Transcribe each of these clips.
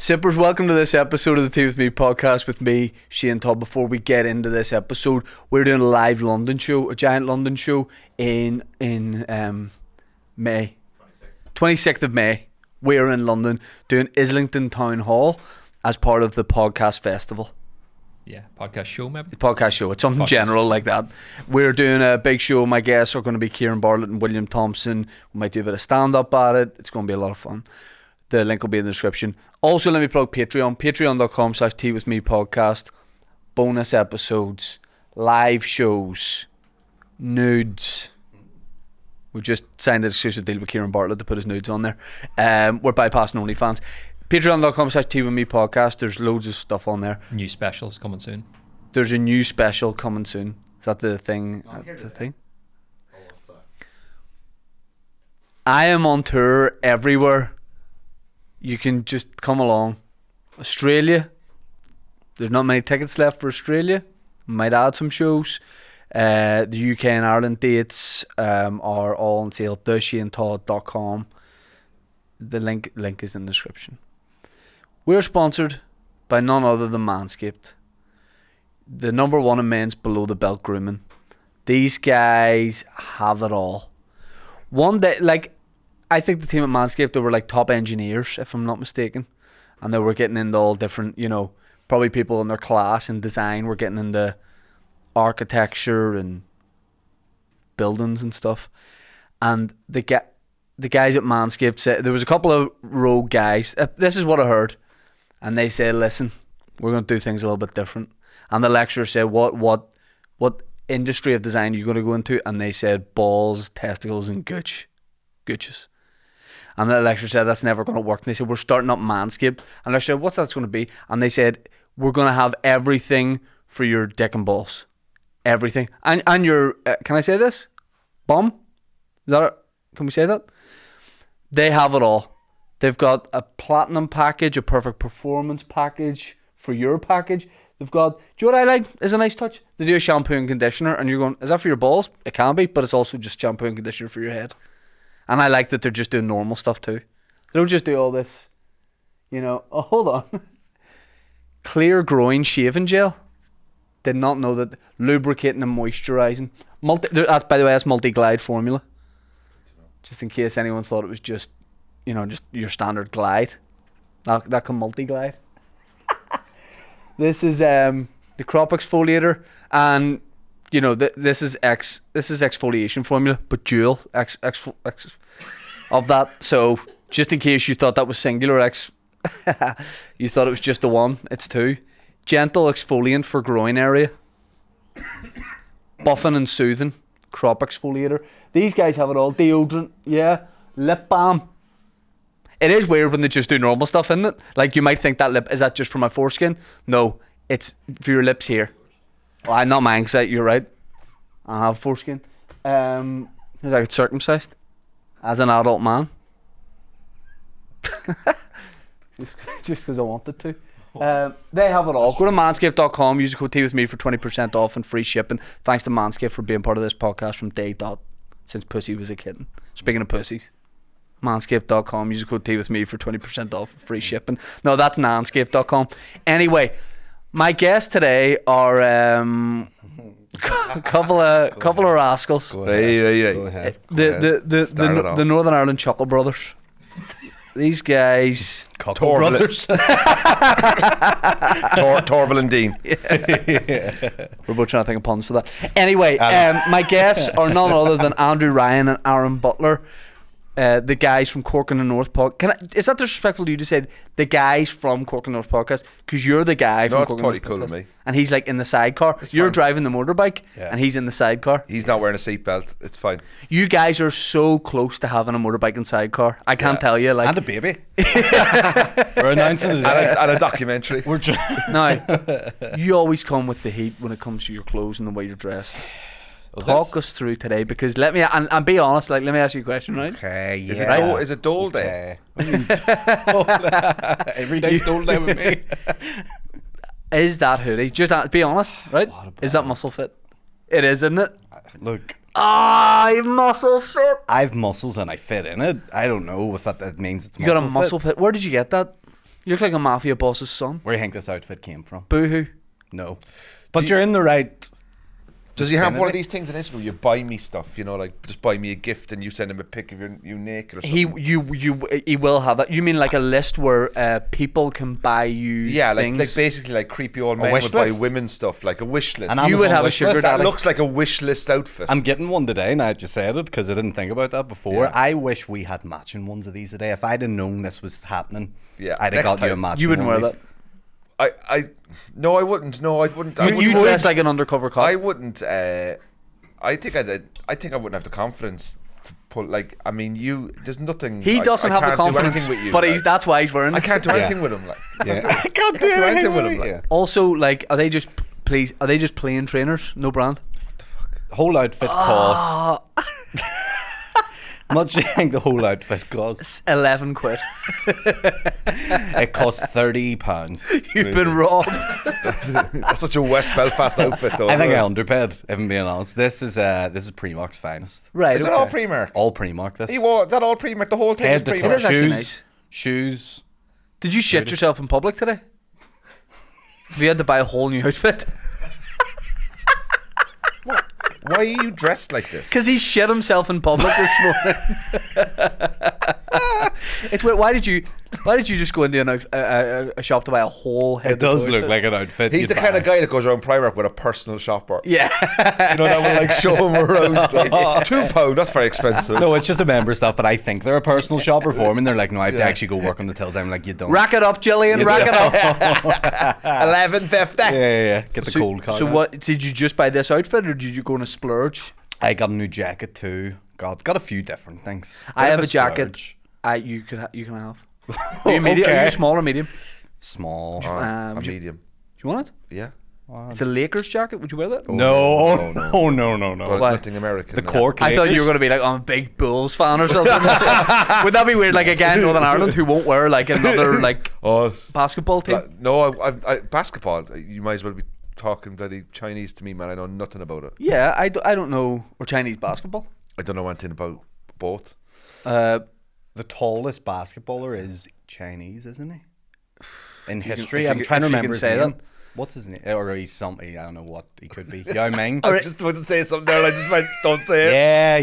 Sippers, welcome to this episode of the Tea With Me podcast with me, Shane Todd. Before we get into this episode, we're doing a live London show, a giant London show in May. 26th of May. We're in London doing Islington Town Hall as part of the podcast festival. Yeah, podcast show maybe? The podcast show. It's something podcast general show. like that. We're doing a big show. My guests are going to be Kieran Bartlett and William Thompson. We might do a bit of stand-up at it. It's going to be a lot of fun. The link will be in the description. Also, let me plug Patreon. Patreon.com/Tea With Me podcast. Bonus episodes. Live shows. Nudes. We've just signed an exclusive deal with Kieran Bartlett to put his nudes on there. We're bypassing OnlyFans. Patreon.com/Tea With Me podcast. There's loads of stuff on there. New specials coming soon. There's a new special coming soon. Is that the thing? The thing? I am on tour everywhere. You can just come along. Australia. There's not many tickets left for Australia. Might add some shows. The UK and Ireland dates are all on sale at theshanetodd.com. The link is in the description. We're sponsored by none other than Manscaped, the number one in men's below the belt grooming. These guys have it all. One day, I think the team at Manscaped, they were like top engineers, if I'm not mistaken, and they were getting into all different, probably people in their class in design were getting into architecture and buildings and stuff. And the guys at Manscaped said, there was a couple of rogue guys, this is what I heard, and they said, listen, we're going to do things a little bit different. And the lecturer said, what industry of design are you going to go into? And they said balls, testicles and gooches. And the lecturer said, that's never going to work. And they said, we're starting up Manscaped. And I said, what's that going to be? And they said, we're going to have everything for your dick and balls. Everything. And your, can I say this? Bum? Is that it? Can we say that? They have it all. They've got a platinum package, a perfect performance package for your package. They've got, do you know what I like is a nice touch? They do a shampoo and conditioner and you're going, is that for your balls? It can be, but it's also just shampoo and conditioner for your head. And I like that they're just doing normal stuff too. They don't just do all this, oh, hold on. Clear growing shaving gel. Did not know that. Lubricating and moisturising. By the way, that's multi-glide formula. Just in case anyone thought it was just your standard glide. That can multi-glide. This is the crop exfoliator, and this is exfoliation formula, but dual X of that. So just in case you thought that was singular you thought it was just the one. It's two. Gentle exfoliant for groin area. Buffing and soothing. Crop exfoliator. These guys have it all. Deodorant, yeah. Lip balm. It is weird when they just do normal stuff, isn't it? Like you might think is that just for my foreskin? No, it's for your lips here. Well, not mine, because you're right. I have foreskin. Because I get circumcised as an adult man. Just because I wanted to. They have it all. Go to manscaped.com, use the code TWithMe for 20% off and free shipping. Thanks to Manscaped for being part of this podcast from day dot, since pussy was a kitten. Speaking of pussies, manscaped.com, use the code TWithMe for 20% off and free shipping. No, that's nanscaped.com. Anyway, my guests today are a couple of rascals. Go ahead. The Northern Ireland Chuckle Brothers. These guys, Torval Brothers. Torval and Dean. We're both trying to think of puns for that. Anyway, my guests are none other than Andrew Ryan and Aaron Butler, the guys from Cork and the North podcast. Is that disrespectful to you to say the guys from Cork and North podcast? Because you're the guy from Cork and North totally cool podcast. with me. And he's like in the sidecar. You're fine. driving the motorbike, Yeah. and he's in the sidecar. He's not wearing a seatbelt. It's fine. You guys are so close to having a motorbike and sidecar. I can't tell you. And a baby. We're announcing it today. And a documentary. Now, you always come with the heat when it comes to your clothes and the way you're dressed. Talk us through today, because let me and be honest. Let me ask you a question, right? Okay, Is yeah. it Dole Day? Every day's Dole Day with me. Is that hoodie? Just be honest, right? Is that muscle fit? It is, isn't it? Look, muscle fit. I've muscles and I fit in it. I don't know if that means it's You muscle got a muscle fit. Where did you get that? You look like a mafia boss's son. Where do you think this outfit came from? Boo-hoo. No. But you're in the right. Does he have one of vicinity. these things on Instagram? You buy me stuff, like just buy me a gift and you send him a pic of you naked or something. He will have that. You mean like a list where people can buy you Yeah, things? like basically like creepy old men wish would buy list? women stuff, like a wish list. An You would Amazon have a wish sugar list. That daddy. looks like a wish list outfit. I'm getting one today now that you said it because I didn't think about that before. Yeah. I wish we had matching ones of these today. If I'd have known this was happening, Yeah, I'd have next got you a time. matching You wouldn't one wear of that. these. No, I wouldn't. No, I wouldn't. I You wouldn't. dress like an undercover cop. I wouldn't. I think I wouldn't have the confidence to pull. Like, I mean, there's nothing. He doesn't have the can't do confidence, anything with you, but like. that's why he's wearing it. I can't do Yeah. anything with him. Like, Yeah. I can't do anything with him, like. Yeah. Also, like, are they just plain trainers? No brand. Whole outfit costs. How much do you think the whole outfit costs? It's 11 quid. It costs £30. You've been robbed. that's such a West Belfast outfit, though. I think I isn't it? underpaid, if I'm being honest. This is Primark's finest. Right. Is it all Primark? All Primark. This. He wore that all Primark. The whole thing is Head to Primark. toe. It is actually Shoes. nice. Shoes. Did you shit yourself in public today? Have you had to buy a whole new outfit? Why are you dressed like this? Because he shit himself in public this morning. It's weird. Why did you just go into a shop to buy a whole head? It does of look outfit? like an outfit. He's you'd the kind buy. of guy that goes around Primark with a personal shopper. Yeah. You know, that will like show him around. Like, £2, that's very expensive. No, it's just a member stuff, but I think they're a personal shopper for me. And they're like, no, I have to actually go work on the tills. I'm like, you don't. Rack it up, Gillian. Rack it up. $11.50. Yeah. Get the cold card. So out. what? Did you just buy this outfit, or did you go on a splurge? I got a new jacket too. Got a few different things. I Bit have of a jacket. splurge. You can have. Are you medium? Are Okay. you small or medium? Small. A would you- medium. Do you want it? Yeah. It's a Lakers jacket. Would you wear that? No, no, no. But Why? nothing American. The no. Cork. I thought you Lakers. were going to be like, I'm a big Bulls fan or something. Would that be weird? Like a guy in Northern Ireland who won't wear like another like Oh, basketball team? no, I basketball. You might as well be talking bloody Chinese to me, man. I know nothing about it. Yeah, I don't know. Or Chinese basketball. I don't know anything about both. The tallest basketballer is Chinese, isn't he? In history, if I'm you- trying to if you remember can his say name. that. What's his name? Or he's something. I don't know what he could be. Yao Ming. I just want to say something there. And I just went, don't say it.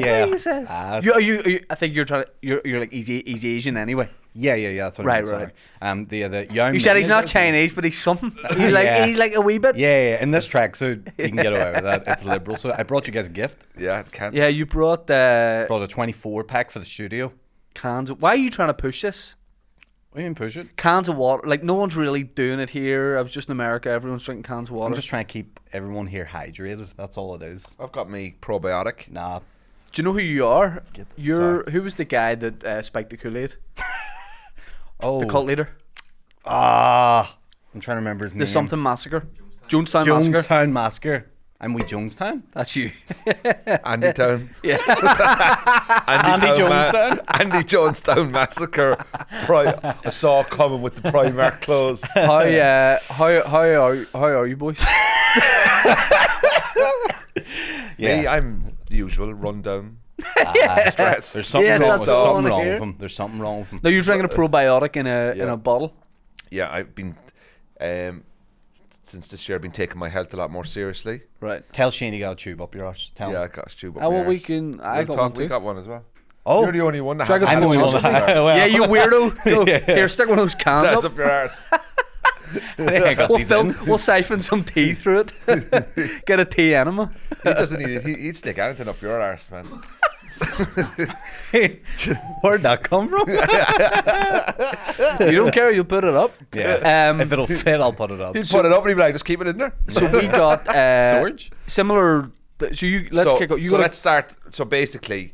Yeah. You said. Ah, Are you, I think you're trying. You're like he's Asian anyway. yeah. That's what Right, I meant, right. sorry. The Yao Ming. You said he's is not his- Chinese, but he's something. He's like Yeah. he's like a wee bit. Yeah. In this tracksuit, you can get away with that. It's liberal. So I brought you guys a gift. Yeah, it can't. Yeah, you brought Brought a 24 pack for the studio. cans. Why are you trying to push this? What do you mean push it? Cans of water. Like no one's really doing it here. I was just in America. Everyone's drinking cans of water. I'm just trying to keep everyone here hydrated. That's all it is. I've got me probiotic. Nah. Do you know who you are? Sorry. Who was the guy that spiked the Kool-Aid? Oh. The cult leader. I'm trying to remember his name. The something massacre. Jonestown massacre. Jonestown Massacre. I'm with Jonestown. That's you. Andy Town. Yeah. Andy Jonestown. Andy Jonestown massacre. I saw it coming with the Primark clothes. How are you boys? Me, I'm the usual rundown. Stress. There's something Yes, wrong that's with all I something wanna wrong hear. with him. There's something wrong with him. No, you're drinking a probiotic in a Yeah. bottle. Yeah, I've been since this year. I've been taking my health a lot more seriously. Right. Tell Shane you got a tube up your arse. Tell Yeah, I him. got a tube up Oh, my well, we arse. can. I We'll got talk, one we too. got one as well. Oh, You're the only one that Drag hasn't it had I'm the a only tube one. up your arse. Yeah, you weirdo. Go, Yeah. Here, stick one of those cans That's up. up your arse. I got these in. We'll siphon some tea through it. Get a tea enema. He doesn't need it. He'd stick anything up your arse, man. Where'd that come from? You don't care, you'll put it up. Yeah. If it'll fit, I'll put it up. He'd put it up and he'd be like, just keep it in there. So we got Storage? similar. So let's kick off. You so got let's start. So basically,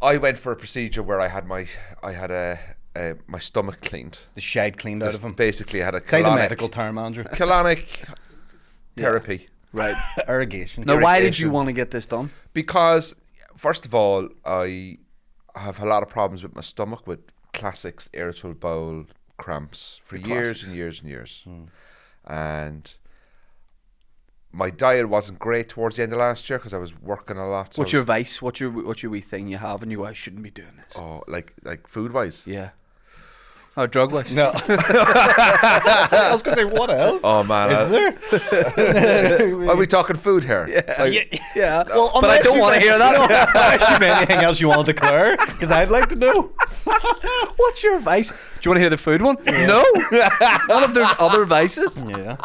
I went for a procedure where I had my stomach cleaned. The shed cleaned out of him. Basically, I had a Say the colonic- medical term, Andrew. colonic therapy. right. Irrigation. Now, why did you irrigation. want to get this done? Because first of all, I have a lot of problems with my stomach with classics, irritable bowel cramps for years classics. and years and years, and my diet wasn't great towards the end of last year because I was working a lot. So What's I your was- vice? What's your wee thing you have, and you go, I shouldn't be doing this. like food wise? Yeah. Oh, drug wise. No. I was going to say, what else? Oh man, Is there? are we talking food here? Yeah. Well, But I don't want to hear that. Unless you've anything else you want to declare, because I'd like to know. What's your vice? Do you want to hear the food one? No. None of there's other vices. Yeah.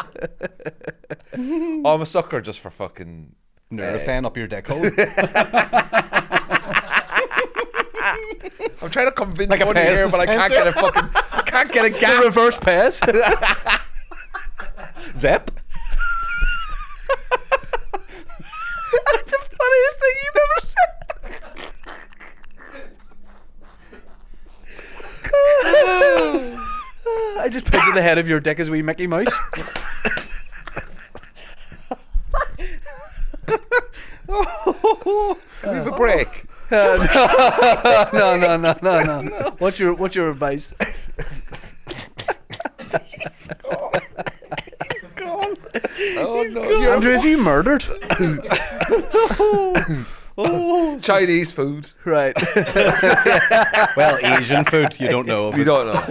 Oh, I'm a sucker just for fucking. Fan up your dick hole. I'm trying to convince Like a money Pez here, but I can't get a fucking. I can't get a The gap. reverse Pez. Zep. That's the funniest thing you've ever said. I just picture the head of your dick as wee Mickey Mouse. Can we have a break? No. What's your advice? Oh no! Andrew, have you murdered? Chinese food. Right. Well, Asian food, you don't know. You don't know.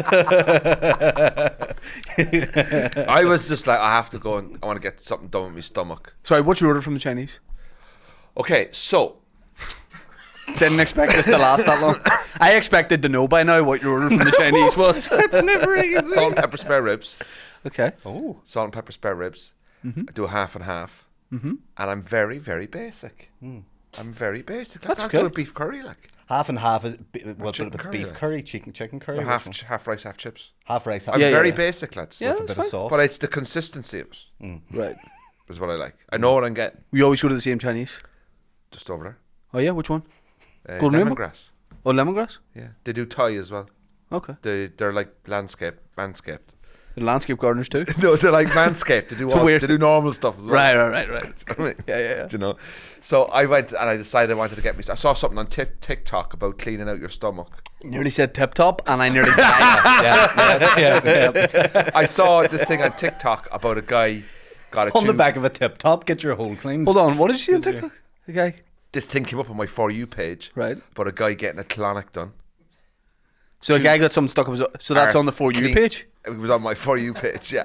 I was just like, I have to go and I want to get something done with my stomach. Sorry, what's your order from the Chinese? Okay, so Didn't expect this to last that long. I expected to know by now what your order from the Chinese was. It's never easy. salt and pepper spare ribs. Okay. Oh. Salt and pepper spare ribs. I do a half and half. And I'm very, very basic. I'm very basic. That's I can't do a good. beef curry like. Half and half is well, chicken but it's curry, beef like. curry, chicken curry. Half which one? half rice, half chips. half rice, half I'm Yeah, very yeah. basic, lads. Yeah. with a that's bit of fine. sauce. But it's the consistency of it Right. is what I like. I know what I'm getting. We always go to the same Chinese. Just over there. Oh yeah, which one? Golden Rainbow? Lemongrass. Oh, lemongrass. Yeah. They do Thai as well. Okay. They're like manscaped. The landscape gardeners too. No, they're like manscaped. They do weird. they do normal stuff as well. Right. Yeah. Do you know? So I went and I decided I wanted to get me. I saw something on TikTok about cleaning out your stomach. Nearly said tip top, and I nearly died. yeah. I saw this thing on TikTok about a guy got a On the tube. back of a tip top, get your hole cleaned. Hold on, what did you see on TikTok? Okay. This thing came up on my For You page. Right. About a guy getting a colonic done. So a guy got something stuck up his. So that's on the For You Clean- page. It was on my For You page. Yeah.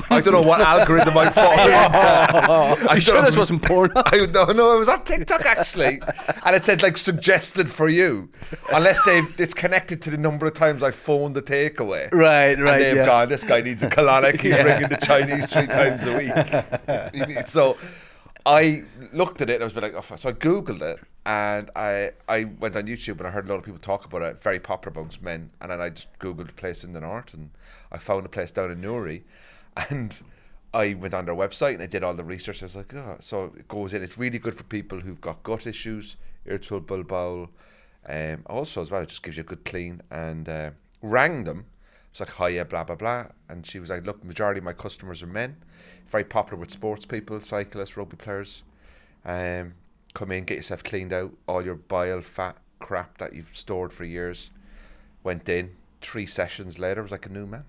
I don't know what algorithm I fall into. I'm sure this wasn't porn. No, it was on TikTok actually, and it said like suggested for you, unless it's connected to the number of times I phoned the takeaway. Right. And they've Yeah. gone, this guy needs a colonic. He's ringing the Chinese 3 times a week. So I looked at it and I was like, oh, so I Googled it and I went on YouTube and I heard a lot of people talk about it, very popular amongst men. And then I just Googled a place in the north and I found a place down in Newry and I went on their website and I did all the research. I was like, oh, so it goes in. It's really good for people who've got gut issues, irritable bowel. Also as well, it just gives you a good clean and rang them. It's like, hi, yeah, blah, blah, blah. And she was like, look, the majority of my customers are men. Very popular with sports people, cyclists, rugby players. Come in, get yourself cleaned out. All your bile, fat, crap that you've stored for years. Went in. 3 sessions later, was like a new man.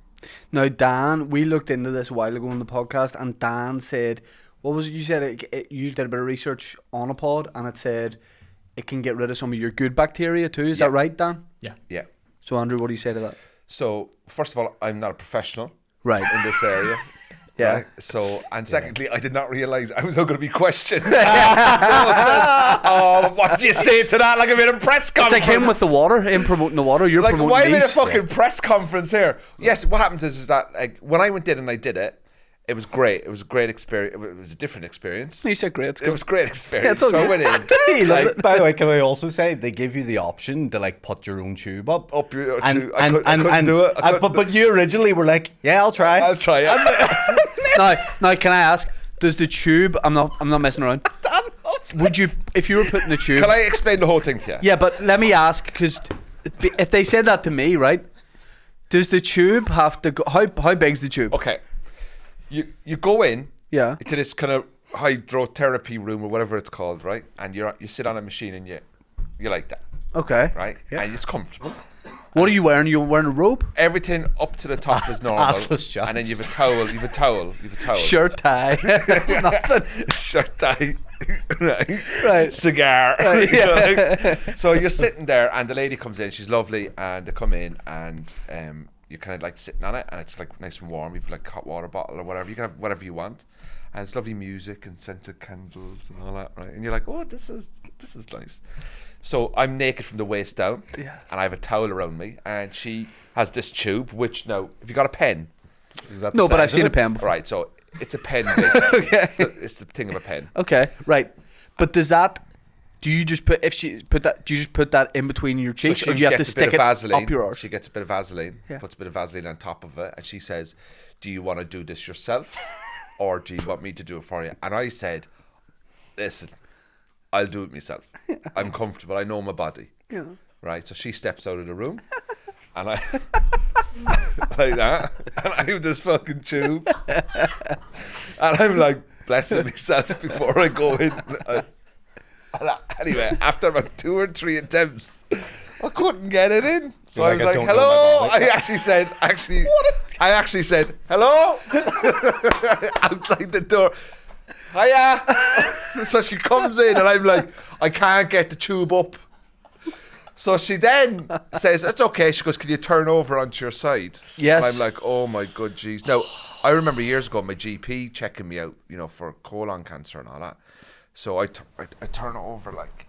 Now, Dan, we looked into this a while ago on the podcast, and Dan said, what was it you said? You did a bit of research on a pod, and it said it can get rid of some of your good bacteria too. Is that right, Dan? Yeah. So, Andrew, what do you say to that? So, first of all, I'm not a professional Right. in this area. Yeah. Right? So, and secondly, I did not realise I was not going to be questioned. Oh, what do you say to that? Like I'm in a press It's conference. like him with the water, him promoting the water. You're Like, promoting why am I in a these. fucking press conference here? Yes, what happens is that like when I went in and I did it, it was great. It was a great experience. It was a different experience. You said great. It's It good. was a great experience. Yeah, it's all So I good. went in. Like, by the way, can I also say they give you the option to like put your own tube up? Up your And- tube. I couldn't do it. But you originally were like, yeah, I'll try. I'll try it. Now, can I ask? Does the tube? I'm not messing around. Would you, if you were putting the tube? Can I explain the whole thing to you? Yeah, but let me ask, because if they said that to me, right? Does the tube have to go? How big's the tube? Okay. You go in Yeah. to this kind of hydrotherapy room or whatever it's called, right? And you sit on a machine and you like that, Okay. right? Yeah. And it's comfortable. What are you wearing? You wearing a robe? Everything up to the top is normal. Assless jobs. And then you have a towel. You have a towel. Shirt, tie, nothing. Shirt, tie, right? Right. Cigar. Right, You know, yeah. like- so you're sitting there, and the lady comes in. She's lovely, and they come in, and you're kind of like sitting on it, and it's like nice and warm. You've like hot water bottle or whatever. You can have whatever you want, and it's lovely music and scented candles and all that, right? And you're like, oh, this is nice. So I'm naked from the waist down, and I have a towel around me, and she has this tube. Which now, if you got a pen, is that the No, but size I've of seen it? a pen before. Right, so it's a pen. Basically. Okay. It's the thing of a pen. Okay, right. But does that? Do you just put Do you just put that in between your cheeks, she or do you have to gets a bit stick of it Vaseline. up your arse? She gets a bit of Vaseline, Yeah. puts a bit of Vaseline on top of it, and she says, "Do you want to do this yourself, or do you want me to do it for you?" And I said, "Listen, I'll do it myself. I'm comfortable. I know my body." Yeah. Right. So she steps out of the room, and I like that, and I have this fucking tube, and I'm like blessing myself before I go in. Anyway, after about 2 or 3 attempts, I couldn't get it in. So You're I was like, I like, don't know hello. my body. I actually said, hello, outside the door. Hiya. So she comes in, and I'm like, I can't get the tube up. So she then says, it's okay. She goes, can you turn over onto your side? Yes. And I'm like, oh my good jeez. Now, I remember years ago, my GP checking me out, for colon cancer and all that. So I turn it over like,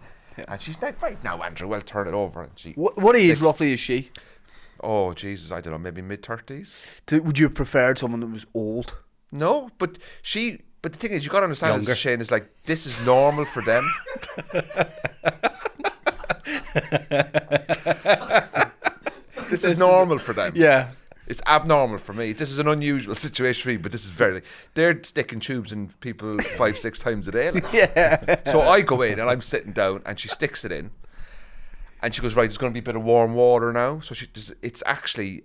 and she's like, right now, Andrew, well, turn it over. And she What age sticks- roughly is she? Oh Jesus, I don't know, maybe mid-30s. Would you have preferred someone that was old? No, but the thing is, you got to understand, Younger. Shane, is like, this is normal for them. This is normal for them. Yeah. It's abnormal for me. This is an unusual situation for me, but this is very. They're sticking tubes in people 5-6 times a day. Like. Yeah. So I go in and I'm sitting down, and she sticks it in, and she goes, right, there's going to be a bit of warm water now. So it's actually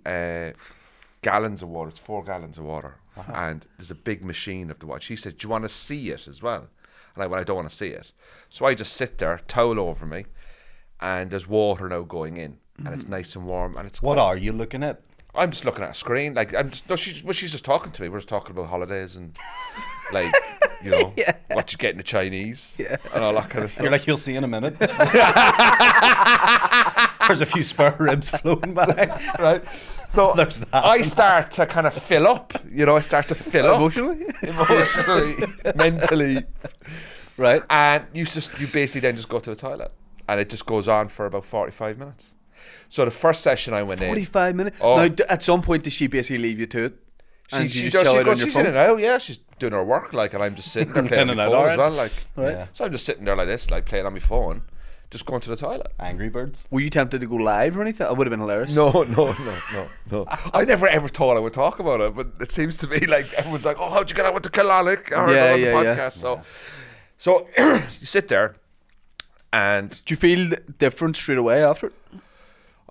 gallons of water. It's 4 gallons of water, and there's a big machine of the water. She said, do you want to see it as well? And I don't want to see it. So I just sit there, towel over me, and there's water now going in, and it's nice and warm, and it's. What are you looking at? I'm just looking at a screen. Like she's just talking to me. We're just talking about holidays and like what you get in the Chinese and all that kind of stuff. You're like, you'll see in a minute. There's a few spare ribs floating by. right. So There's that. I start to kind of fill up. I start to fill up Emotionally? emotionally, mentally, right? And you basically then just go to the toilet, and it just goes on for about 45 minutes. So the first session I went in. 45 minutes? Oh. Now, at some point, does she basically leave you to it? And She just does. chill She out on goes. your She's phone? in and out. Yeah, she's doing her work. Like, and I'm just sitting there playing on In my and phone out, as well. Like, Right. Yeah. so I'm just sitting there like this, like playing on my phone, just going to the toilet. Angry Birds. Were you tempted to go live or anything? It would have been hilarious. No. I never ever thought I would talk about it, but it seems to be like everyone's like, "Oh, how'd you get out with the Colonic?" I heard it on the podcast. So you sit there, and Do you feel different straight away after it?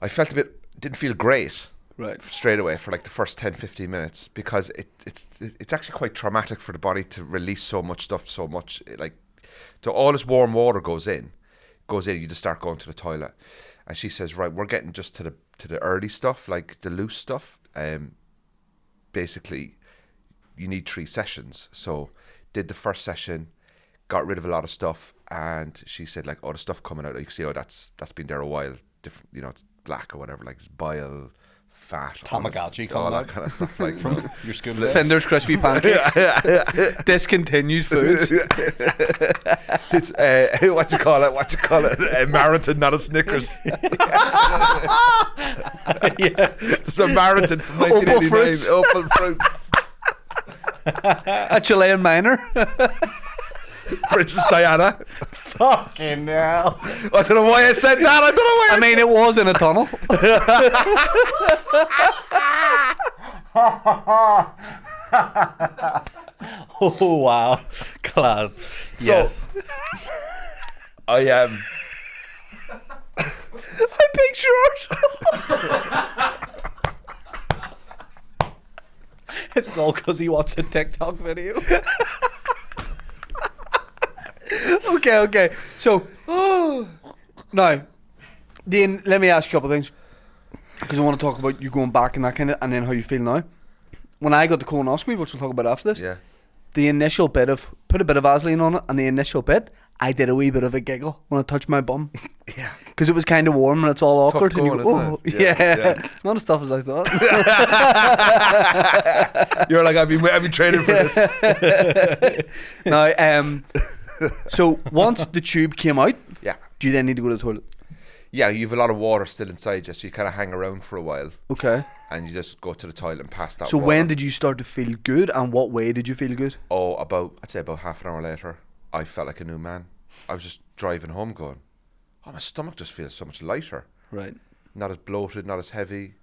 I didn't feel great Right. straight away for like the first 10-15 minutes, because it's actually quite traumatic for the body to release so much stuff so much. Like, so all this warm water goes in, you just start going to the toilet, and she says, right, we're getting just to the early stuff, like the loose stuff. Basically you need 3 sessions. So did the first session, got rid of a lot of stuff, and she said, like, oh, the stuff coming out, you can see, oh, that's been there a while, different, it's black or whatever, like it's bile, fat, Tamagotchi all coming that out. kind of stuff, like From your school Sli- days. Finder's crispy pancakes. Discontinued foods. It's what you call it, a marathon, not a Snickers. Yes. It's a marathon from Opal 1989. fruits. Opal fruits. A Chilean miner. Princess Diana. Fucking hell. I don't know why I said that. I don't know why. I mean, it was in a tunnel. Oh, wow. Class. Yes. I am. I picture it. It's all because he watched a TikTok video. Okay. So, now, Dean, let me ask you a couple of things, because I want to talk about you going back and that kind of, and then how you feel now. When I got the colonoscopy, which we'll talk about after this, Yeah. the initial bit of put a bit of Vaseline on it, and the initial bit, I did a wee bit of a giggle when I touched my bum. Yeah. Because it was kind of warm and it's all It's tough awkward. And you going, go, isn't it? Yeah. Not as tough as I thought. You're like, I've been training for this. Now, so once the tube came out, Yeah. do you then need to go to the toilet? Yeah, you have a lot of water still inside you, so you kind of hang around for a while, Okay. and you just go to the toilet and pass that So water. when did you start to feel good, and what way did you feel good? Oh, I'd say about half an hour later, I felt like a new man. I was just driving home going, oh, my stomach just feels so much lighter. Right. Not as bloated, not as heavy.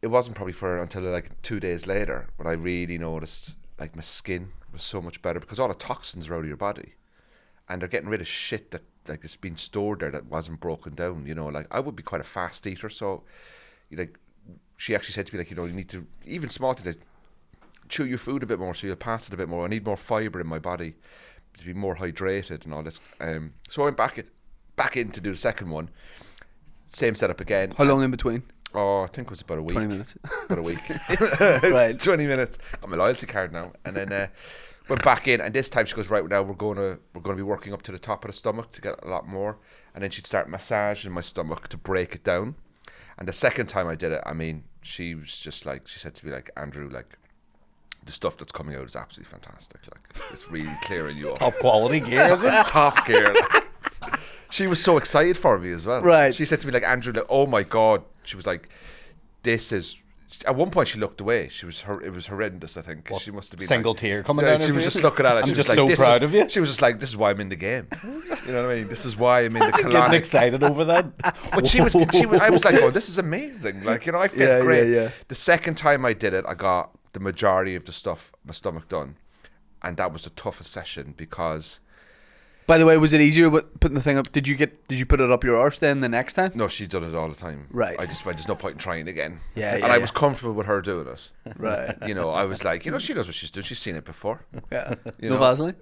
It wasn't probably for until like 2 days later when I really noticed like my skin was so much better, because all the toxins are out of your body, and they're getting rid of shit that like it's been stored there that wasn't broken down. You know, like I would be quite a fast eater, so like she actually said to me, like, you know, you need to, even small things like chew your food a bit more so you'll pass it a bit more. I need more fibre in my body to be more hydrated and all this. So I went back in to do the second one. Same setup again. How long in between? Oh, I think it was about a week. 20 minutes. About a week. Right. 20 minutes. Got my loyalty card now. And then went back in, and this time she goes, right, now we're going to be working up to the top of the stomach to get a lot more. And then she'd start massaging my stomach to break it down. And the second time I did it, I mean, she was just like, she said to me, like, Andrew, like, the stuff that's coming out is absolutely fantastic. Like, it's really clearing you up. Top quality gear, is it? It's top gear. Like, she was so excited for me as well. Right. She said to me, like, Andrew, like, oh my God. She was like, this is. At one point, she looked away. It was horrendous. I think she must have been Single like, tear coming yeah, down. She was just looking at it. I'm She just was so like, "This proud is-" of you. She was just like, "This is why I'm in the game." You know what I mean? This is why I'm in the Getting Colonic. excited over that. But she was. I was like, "Oh, this is amazing!" Like, you know, I felt Yeah, great. yeah. The second time I did it, I got the majority of the stuff my stomach done, and that was the toughest session because. By the way, was it easier with putting the thing up? Did you put it up your arse then the next time? No, she's done it all the time. Right. I just went, there's no point in trying again. Yeah, And yeah, I yeah. was comfortable with her doing it. Right. You know, I was like, you know, she knows what she's doing. She's seen it before. Yeah. You No know? Vaseline?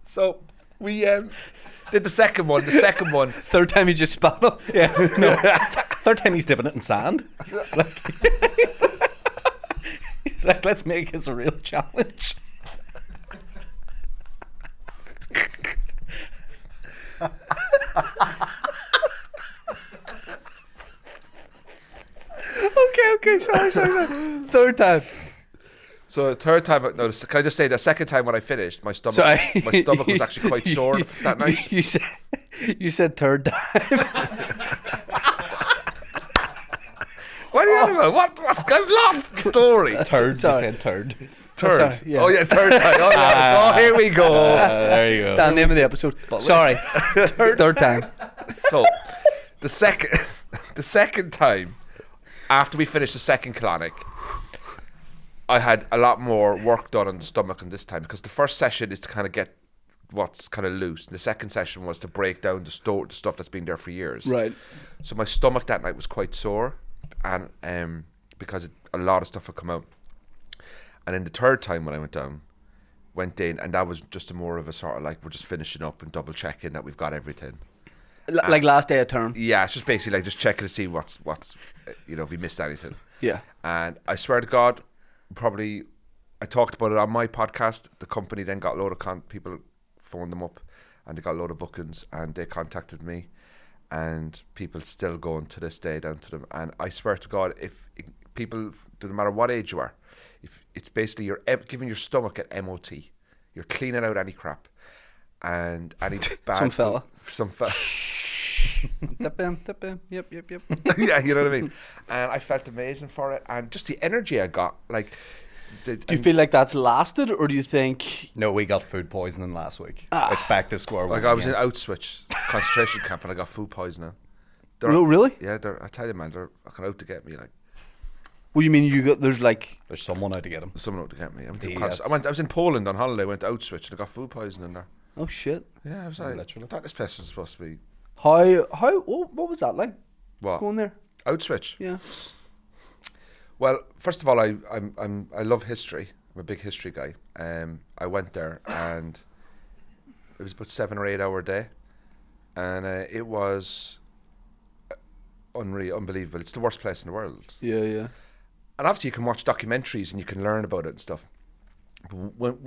So we did the second one. The second one. Third time you just spat up? Yeah, no. Third time he's dipping it in sand. He's like, let's make this a real challenge. Okay, sorry. Third time. So the third time, no, can I just say the second time when I finished, my stomach was actually quite sore that night. You said third time. What are you on about? What's I've lost the story. Turd, you Sorry. said turd. Third. Sorry, yeah. Oh yeah, third time. Oh, yeah. Oh, here we go. There you go. The name of the episode. Sorry. Third time. So the second time, after we finished the second colonic, I had a lot more work done on the stomach on this time, because the first session is to kind of get what's kind of loose, and the second session was to break down the stuff that's been there for years. Right. So my stomach that night was quite sore, and because a lot of stuff had come out. And then the third time when I went in, and that was just more of a sort of like, we're just finishing up and double checking that we've got everything. Like last day of term. Yeah, it's just basically like just checking to see what's if we missed anything. Yeah. And I swear to God, probably I talked about it on my podcast. The company then got a load of people phoned them up, and they got a load of bookings, and they contacted me, and people still going to this day down to them. And I swear to God, if people, no matter what age you are, if it's basically you're giving your stomach an MOT, you're cleaning out any crap and any bad Some fella. Tip him. Yep. Yeah, you know what I mean. And I felt amazing for it, and just the energy I got, like. Do you feel like that's lasted, or do you think? No, we got food poisoning last week. It's back to square one. Like I was in again. Auschwitz concentration camp, and I got food poisoning. Oh, really? Yeah, I tell you, man, they're fucking out to get me. Like, What do you mean you got? There's like. There's someone out to get him. there's someone out to get me. Idiots. I was in Poland on holiday. Went to Auschwitz, and I got food poisoning there. Oh shit. Yeah, I was like, Literally. I thought this place was supposed to be How? What was that like? what Going there? Auschwitz. Yeah. Well, first of all, I love history. I'm a big history guy. I went there, and it was about 7 or 8 hour day, and it was unreal, unbelievable. It's the worst place in the world. Yeah. and obviously you can watch documentaries and you can learn about it and stuff. But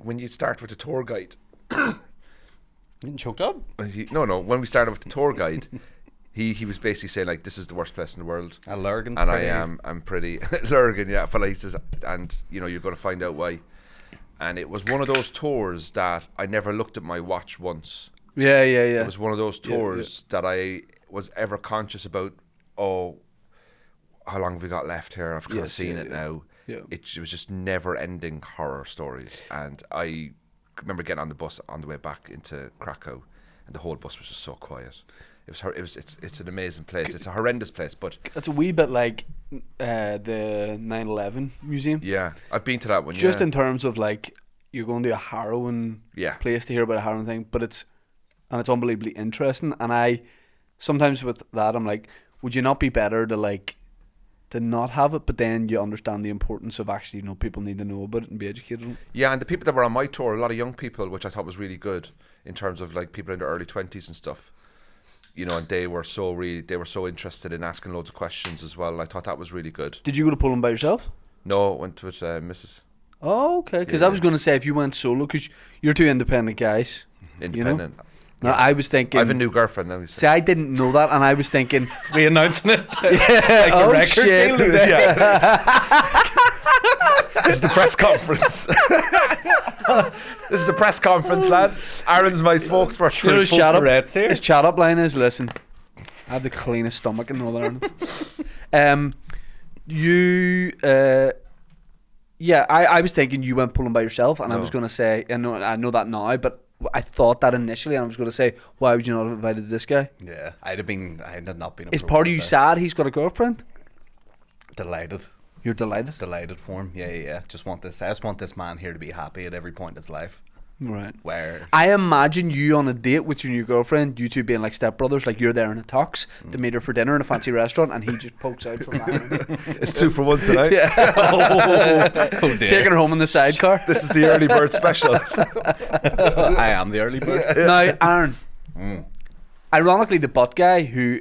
when you start with the tour guide, Getting choked up. when we started with the tour guide, he was basically saying like, this is the worst place in the world. Lurgan's And pretty. I'm pretty Lurgan, yeah. But he says, and you're going to find out why. And it was one of those tours that I never looked at my watch once. Yeah. It was one of those Yeah, tours that I was ever conscious about. Oh, how long have we got left here? I've kind of Yes, seen yeah, it yeah. now. Yeah. It was just never-ending horror stories, and I remember getting on the bus on the way back into Krakow, and the whole bus was just so quiet. It's an amazing place. It's a horrendous place, but It's a wee bit like the 9/11 museum. yeah, I've been to that one. Just yeah. in terms of like you're going to a harrowing Yeah. place to hear about a harrowing thing, but it's unbelievably interesting. And I sometimes with that I'm like, would you not be better to not have it? But then you understand the importance of actually, people need to know about it and be educated on it. Yeah, and the people that were on my tour, a lot of young people, which I thought was really good in terms of like people in their early 20s and stuff. And they were so interested in asking loads of questions as well. And I thought that was really good. Did you go to Poland by yourself? No, I went with Mrs. Oh, okay. Because I was going to say if you went solo, because you're two independent guys. Independent. No, I was thinking. I have a new girlfriend now. See, I didn't know that, and I was thinking. Re-announcing it. Like a record deal. This is the press conference. This is the press conference, lad. Aaron's my spokesperson. You know, his full chat up, Tourette's here. his chat up line is, listen, I have the cleanest stomach in Northern Ireland. I was thinking you went Poland by yourself, and I No. was going to say, I know that now, but I thought that initially, and I was going to say, why would you not have invited this guy? Yeah, I had not been. Is part of you sad he's got a girlfriend? Delighted. You're delighted? Delighted for him. Yeah. I just want this man here to be happy at every point in his life. Right. Where I imagine you on a date with your new girlfriend, you two being like stepbrothers, like you're there in a tux to meet her for dinner in a fancy restaurant, and he just pokes out from behind. It's 2 for 1 tonight. oh dear. Taking her home in the sidecar. This is the early bird special. I am the early bird. Now, Aaron, ironically, the butt guy who,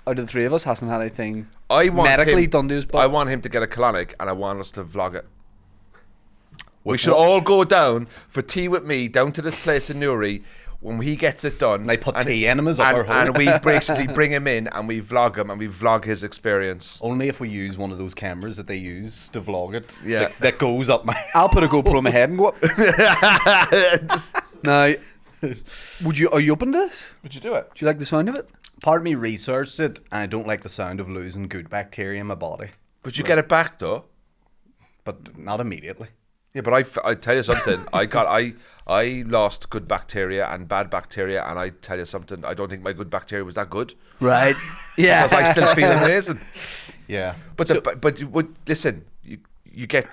out of the three of us, hasn't had anything I want medically him, done to his butt. I want him to get a colonic, and I want us to vlog it. We With should what? all go down for tea with me down to this place in Newry when he gets it done. And I put tea enemas up our hole. and we basically bring him in and we vlog him and we vlog his experience. Only if we use one of those cameras that they use to vlog it. Yeah. That goes up my. I'll put a GoPro in my head and go up. Now, are you open to this? Would you do it? Do you like the sound of it? Part of me researched it, and I don't like the sound of losing good bacteria in my body, But you get it back though. but not immediately. Yeah, but I tell you something. I lost good bacteria and bad bacteria, and I tell you something. I don't think my good bacteria was that good Right. Yeah. because I still feel amazing. Yeah. But you would listen. You get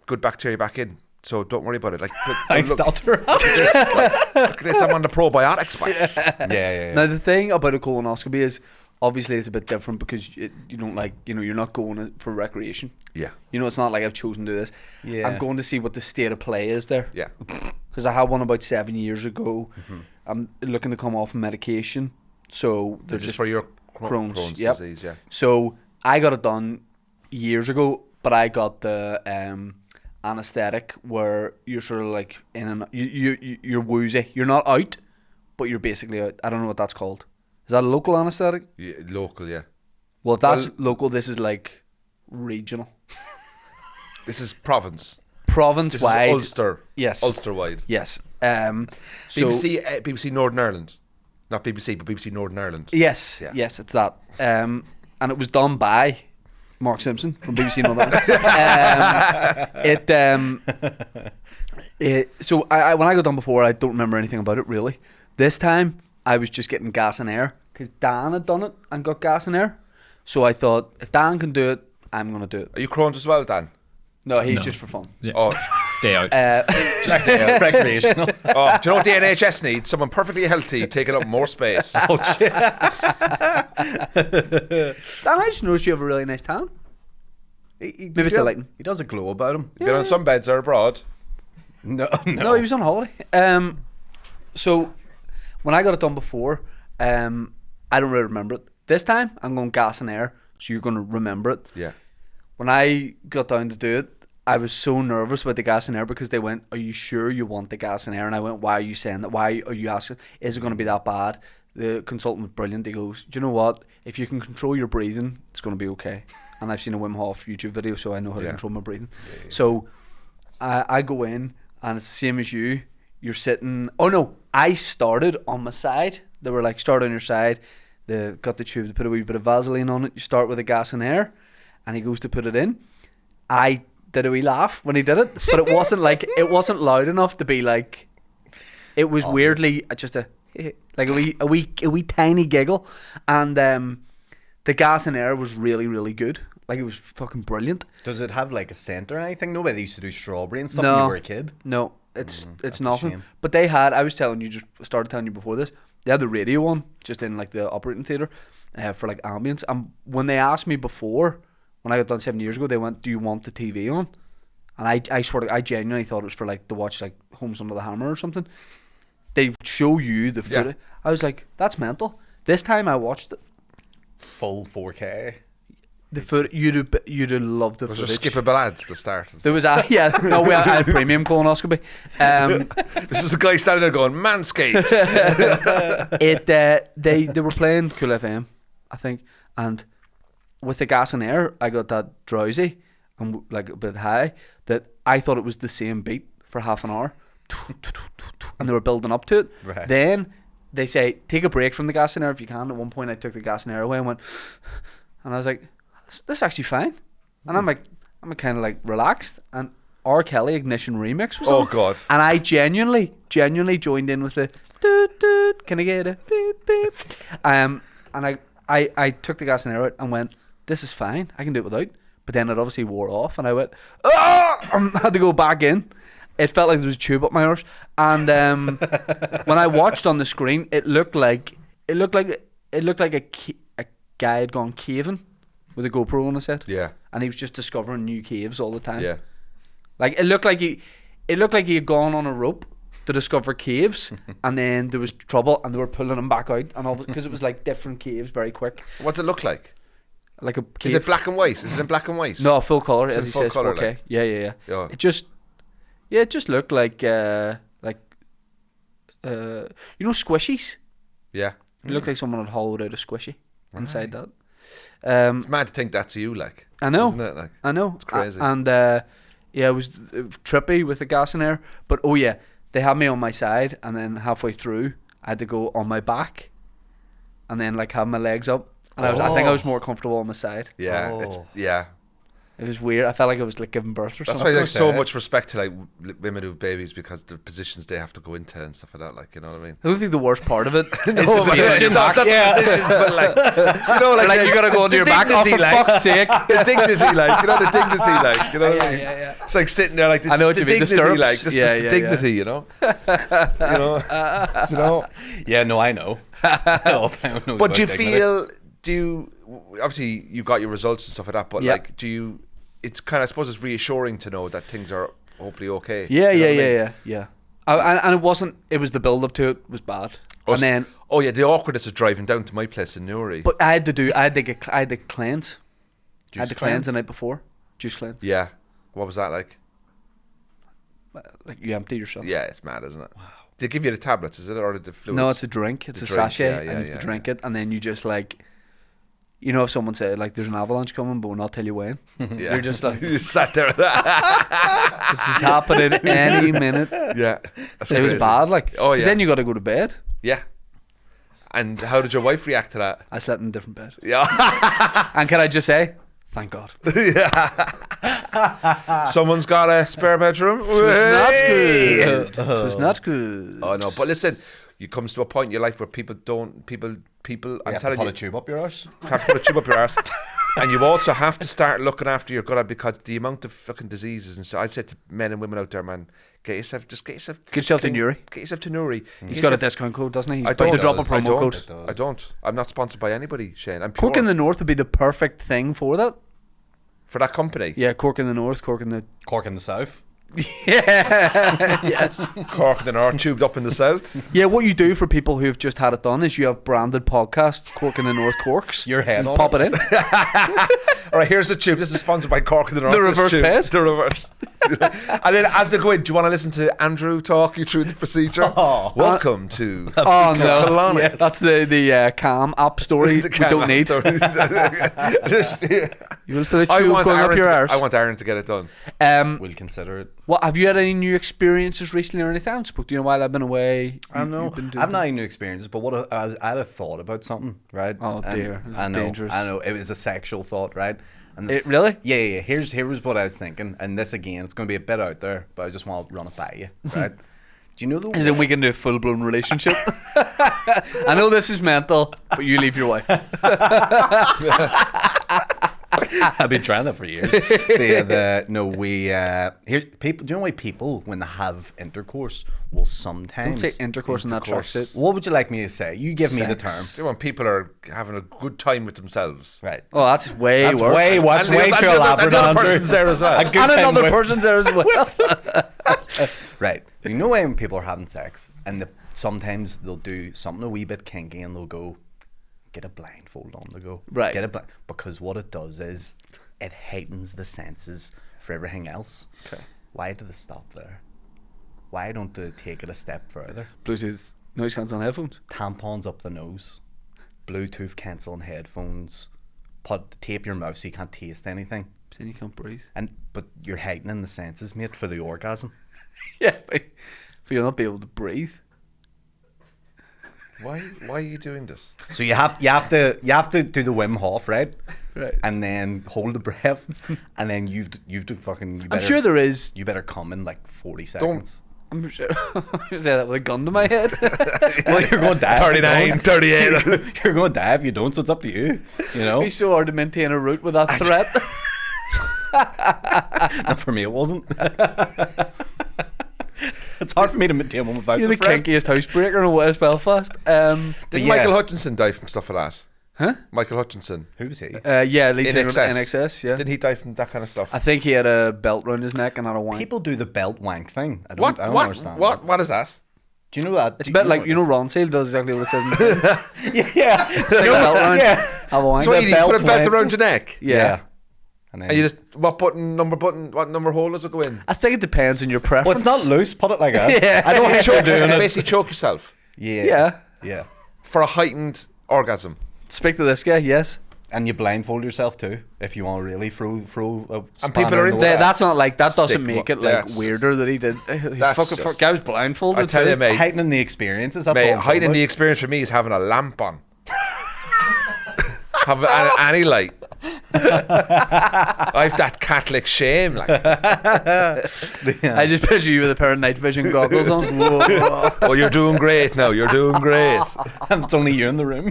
good bacteria back in, so don't worry about it. Like, Thanks, look, doctor. look at this. I'm on the probiotics, man. yeah. Now, the thing about a colonoscopy is, obviously, it's a bit different because you don't you're not going for recreation. Yeah, It's not like I've chosen to do this. Yeah. I'm going to see what the state of play is there. yeah. Because I had one about 7 years ago. I'm looking to come off medication. So This there's is just for your Crohn's, Crohn's yep. disease. Yeah. So I got it done years ago, but I got the anesthetic where you're sort of like in and you're woozy. You're not out, but you're basically out. I don't know what that's called. Is that a local anesthetic? Yeah, local. Yeah. Well, if that's local, this is like regional, This is province. province This wide. is Ulster. Yes. Ulster wide. Yes. So BBC Northern Ireland, not BBC, but BBC Northern Ireland. yes, Yeah. yes, it's that. And it was done by Mark Simpson from BBC Northern Ireland. So I when I got done before, I don't remember anything about it really. This time, I was just getting gas and air because Dan had done it and got gas and air. So I thought, if Dan can do it, I'm gonna do it. Are you Crohn's as well, Dan? No, he's No. just for fun. Yeah. Oh, Day out. just Recreational. oh, do you know what the NHS needs? Someone perfectly healthy taking up more space. Oh shit. Dan, I just noticed you have a really nice tan. Maybe it's a lighting. He does a glow about him. Been on some beds or abroad. No. No, he was on holiday. So when I got it done before, I don't really remember it. This time, I'm going gas and air, so you're going to remember it. Yeah. when I got down to do it, I was so nervous about the gas and air because they went, "Are you sure you want the gas and air?" And I went, "Why are you saying that? Why are you asking? Is it going to be that bad?" The consultant was brilliant. He goes, "Do you know what? If you can control your breathing, it's going to be okay." And I've seen a Wim Hof YouTube video, so I know how to control my breathing. So I go in, and it's the same as you. You're sitting. Oh no, I started on my side. They were like, "Start on your side." They got the tube. They put a wee bit of Vaseline on it. You start with the gas and air, and he goes to put it in. I did a wee laugh when he did it, but it wasn't loud enough to be like. It was weirdly just a wee tiny giggle, and the gas and air was really, really good. Like, it was fucking brilliant. Does it have like a scent or anything? Nobody used to do strawberry and stuff No. when you were a kid. No, it's that's a nothing. shame. But they had. I was telling you, just started telling you before this. They had the radio on just in like the operating theatre for like ambience. And when they asked me before, when I got done 7 years ago, they went, "Do you want the TV on?" And I genuinely thought it was for like to watch like Homes Under the Hammer or something. They show you the footage. I was like, that's mental. This time I watched it. Full 4K. The foot you'd have loved the Was footage. there skippable ads at the start? There was I had premium colonoscopy. This is a guy standing there going, "Manscaped." They were playing Cool FM, I think, and with the gas and air, I got that drowsy and like a bit high that I thought it was the same beat for half an hour, and they were building up to it. Right. Then they say take a break from the gas and air if you can. At one point, I took the gas and air away and went, and I was like, "This is actually fine," and I'm kind of like relaxed. And R. Kelly Ignition remix was on. God. And I genuinely joined in with the doot doot, can I get a beep beep? And I took the gas and air out and went, "This is fine, I can do it without." But then it obviously wore off, and I went, "Ah!" I had to go back in. It felt like there was a tube up my arse. And when I watched on the screen, it looked like a guy had gone caving with a GoPro on his head. Yeah. And he was just discovering new caves all the time. Yeah. Like it looked like he had gone on a rope to discover caves, and then there was trouble, and they were pulling him back out, and all because it was like different caves very quick. What's it look like? Like a cave. Is it black and white? Is it in black and white? No, full color, Is as it he full says, colour, 4K. like? Yeah. Yeah. It just looked like squishies. Yeah. It looked like someone had hollowed out a squishy inside that. It's mad to think that's you, like. I know. Isn't it? Like, I know. It's crazy. It was trippy with the gas in there. But they had me on my side, and then halfway through, I had to go on my back, and then like have my legs up. And I think I was more comfortable on the side. yeah. Oh. It's It was weird. I felt like I was like giving birth or That's something. why there's so much respect to like women who have babies, because the positions they have to go into and stuff like that. Like, you know what I mean? I don't think the worst part of it is No, the but position. not the positions, but like, you know, Like you gotta go onto your back. Oh, for dignity, like. fuck's sake! The dignity, like, you know, the dignity, like, you know what I mean? Yeah. It's like sitting there, like, I know what the you mean, the dignity, stirrups. like, just Yeah, the yeah, dignity, you know? You know? Yeah, no, I know. But do you feel, obviously you got your results and stuff like that, but Yeah. like, it's kind of, I suppose it's reassuring to know that things are hopefully okay. Yeah. Do you know what I mean? Yeah. And it wasn't. It was the build up to it was bad. And then, Oh yeah, the awkwardness of driving down to my place in Newry. but I had to cleanse. I had to cleanse the cleanse? night before. Juice cleanse. Yeah. What was that like? Like you empty yourself. Yeah, it's mad, isn't it? Wow. Did they give you the tablets, is it, or the fluids? No, it's a drink. It's The a drink, sachet, yeah, and you have to yeah. drink it, and then you just like, you know, if someone said like, "There's an avalanche coming, but we'll not tell you when." Yeah. You're just like, You sat there with that. "This is happening any minute." Yeah. That's It was crazy. bad. Like, Oh, 'cause yeah. then you got to go to bed. Yeah. And how did your wife react to that? I slept in a different bed, Yeah. and can I just say, thank God. Someone's got a spare bedroom. It was not good. It was not good. Oh no, but listen, you comes to a point in your life where people I'm telling you, tube up your arse. have to put a tube up your arse. And you also have to start looking after your gut, because the amount of fucking diseases, and so I'd say to men and women out there, man, get yourself to Newry. Get yourself to Newry. He's got a discount code, doesn't he? He's I about to don't. drop a I promo don't. code. I don't. I'm not sponsored by anybody, Shane. I'm pure Cork in the North would be the perfect thing for that. for that company. Yeah, Cork in the North, Cork in the Cork in the south. Yeah. Yes. Cork in the north, tubed up in the south. Yeah, what you do for people who've just had it done is you have branded podcast, Cork in the North Corks. Your head and on pop it in. All right, here's the tube. This is sponsored by Cork in the north. The This reverse tube. pace. The reverse. And then as they go in, do you want to listen to Andrew talk you through the procedure? Oh. Welcome to Oh no, Colonic. Yes. that's the Calm app story the we don't need. You will feel the tube going up your arse. I want Aaron to get it done. We'll consider it. What have you had any new experiences recently or anything? I haven't spoke to you in a while. I've been away. I don't know. You've been doing I've not any new experiences, but what I had a thought about something, right? Oh, And dear. This is I know, dangerous. I know. It was a sexual thought, right? And It, really? Yeah. Here was what I was thinking, and this again, it's going to be a bit out there, but I just want to run it by you, right? Do you know the? As in we can do a full blown relationship. I know this is mental, but you leave your wife. I've been trying that for years. Here people. Do you know why people, when they have intercourse, will sometimes Don't say intercourse in that tracksuit. What would you like me to say? You give me the term. When people are having a good time with themselves. Right. Oh, that's way That's worse. way what's And way the- too and the- elaborate. and the other Andrew. person's there as well. A good And time another with- person's there as well. Right. You know when people are having sex and sometimes they'll do something a wee bit kinky and they'll go, get a blindfold on to go. Right. Get a because what it does is it heightens the senses for everything else. Okay. Why do they stop there? Why don't they take it a step further? Bluetooth noise cancelling headphones. Tampons up the nose, Bluetooth cancelling headphones, tape your mouth so you can't taste anything. Then you can't breathe. But you're heightening the senses, mate, for the orgasm. Yeah, but you'll not be able to breathe. Why are you doing this? So you have to do the Wim Hof, right? Right. And then hold the breath, and then you've to fucking. I'm sure there is. You better come in like 40 seconds. I'm sure. I say that with a gun to my head. Well, you're going to die. 39, 38. You're going to die if you don't. So it's up to you. You know. It'd be so hard to maintain a route with that threat. Not for me, it wasn't. It's hard for me to maintain one without You're the threat. kinkiest housebreaker in West Belfast. Did yeah. Michael Hutchinson die from stuff like that? Huh? Michael Hutchinson. Who was he? Yeah, lead singer of NXS. NXS. Yeah. Didn't he die from that kind of stuff? I think he had a belt round his neck and not a wine. People do the belt wank thing. I don't What? understand. What is that? Do you know that? It's a bit like, you know, Ron Sale does exactly what it says in the thing. Yeah. Stick a belt round, Yeah. have a wine. So you belt put a belt wank. around your neck? Yeah. And then, And you just, what number hole does it go in? I think it depends on your preference. well, it's not loose. Put it like that. Yeah. I don't think you're doing it. Basically choke yourself Yeah. Yeah. Yeah. for a heightened orgasm. Speak to this guy, yes. And you blindfold yourself too if you want to really throw a And people spanner are in into the that. That's not like, that doesn't Sick make one. it like That's weirder that he did. That's Fucking just- guy was blindfolded. I tell too. you, mate. heightening the experiences. That's Mate, all I'm heightening talking the about. experience for me is having a lamp on. Have any light. I've that Catholic shame, like. I just picture you with a pair of night vision goggles on. Whoa. Oh, you're doing great now. You're doing great. And it's only you in the room.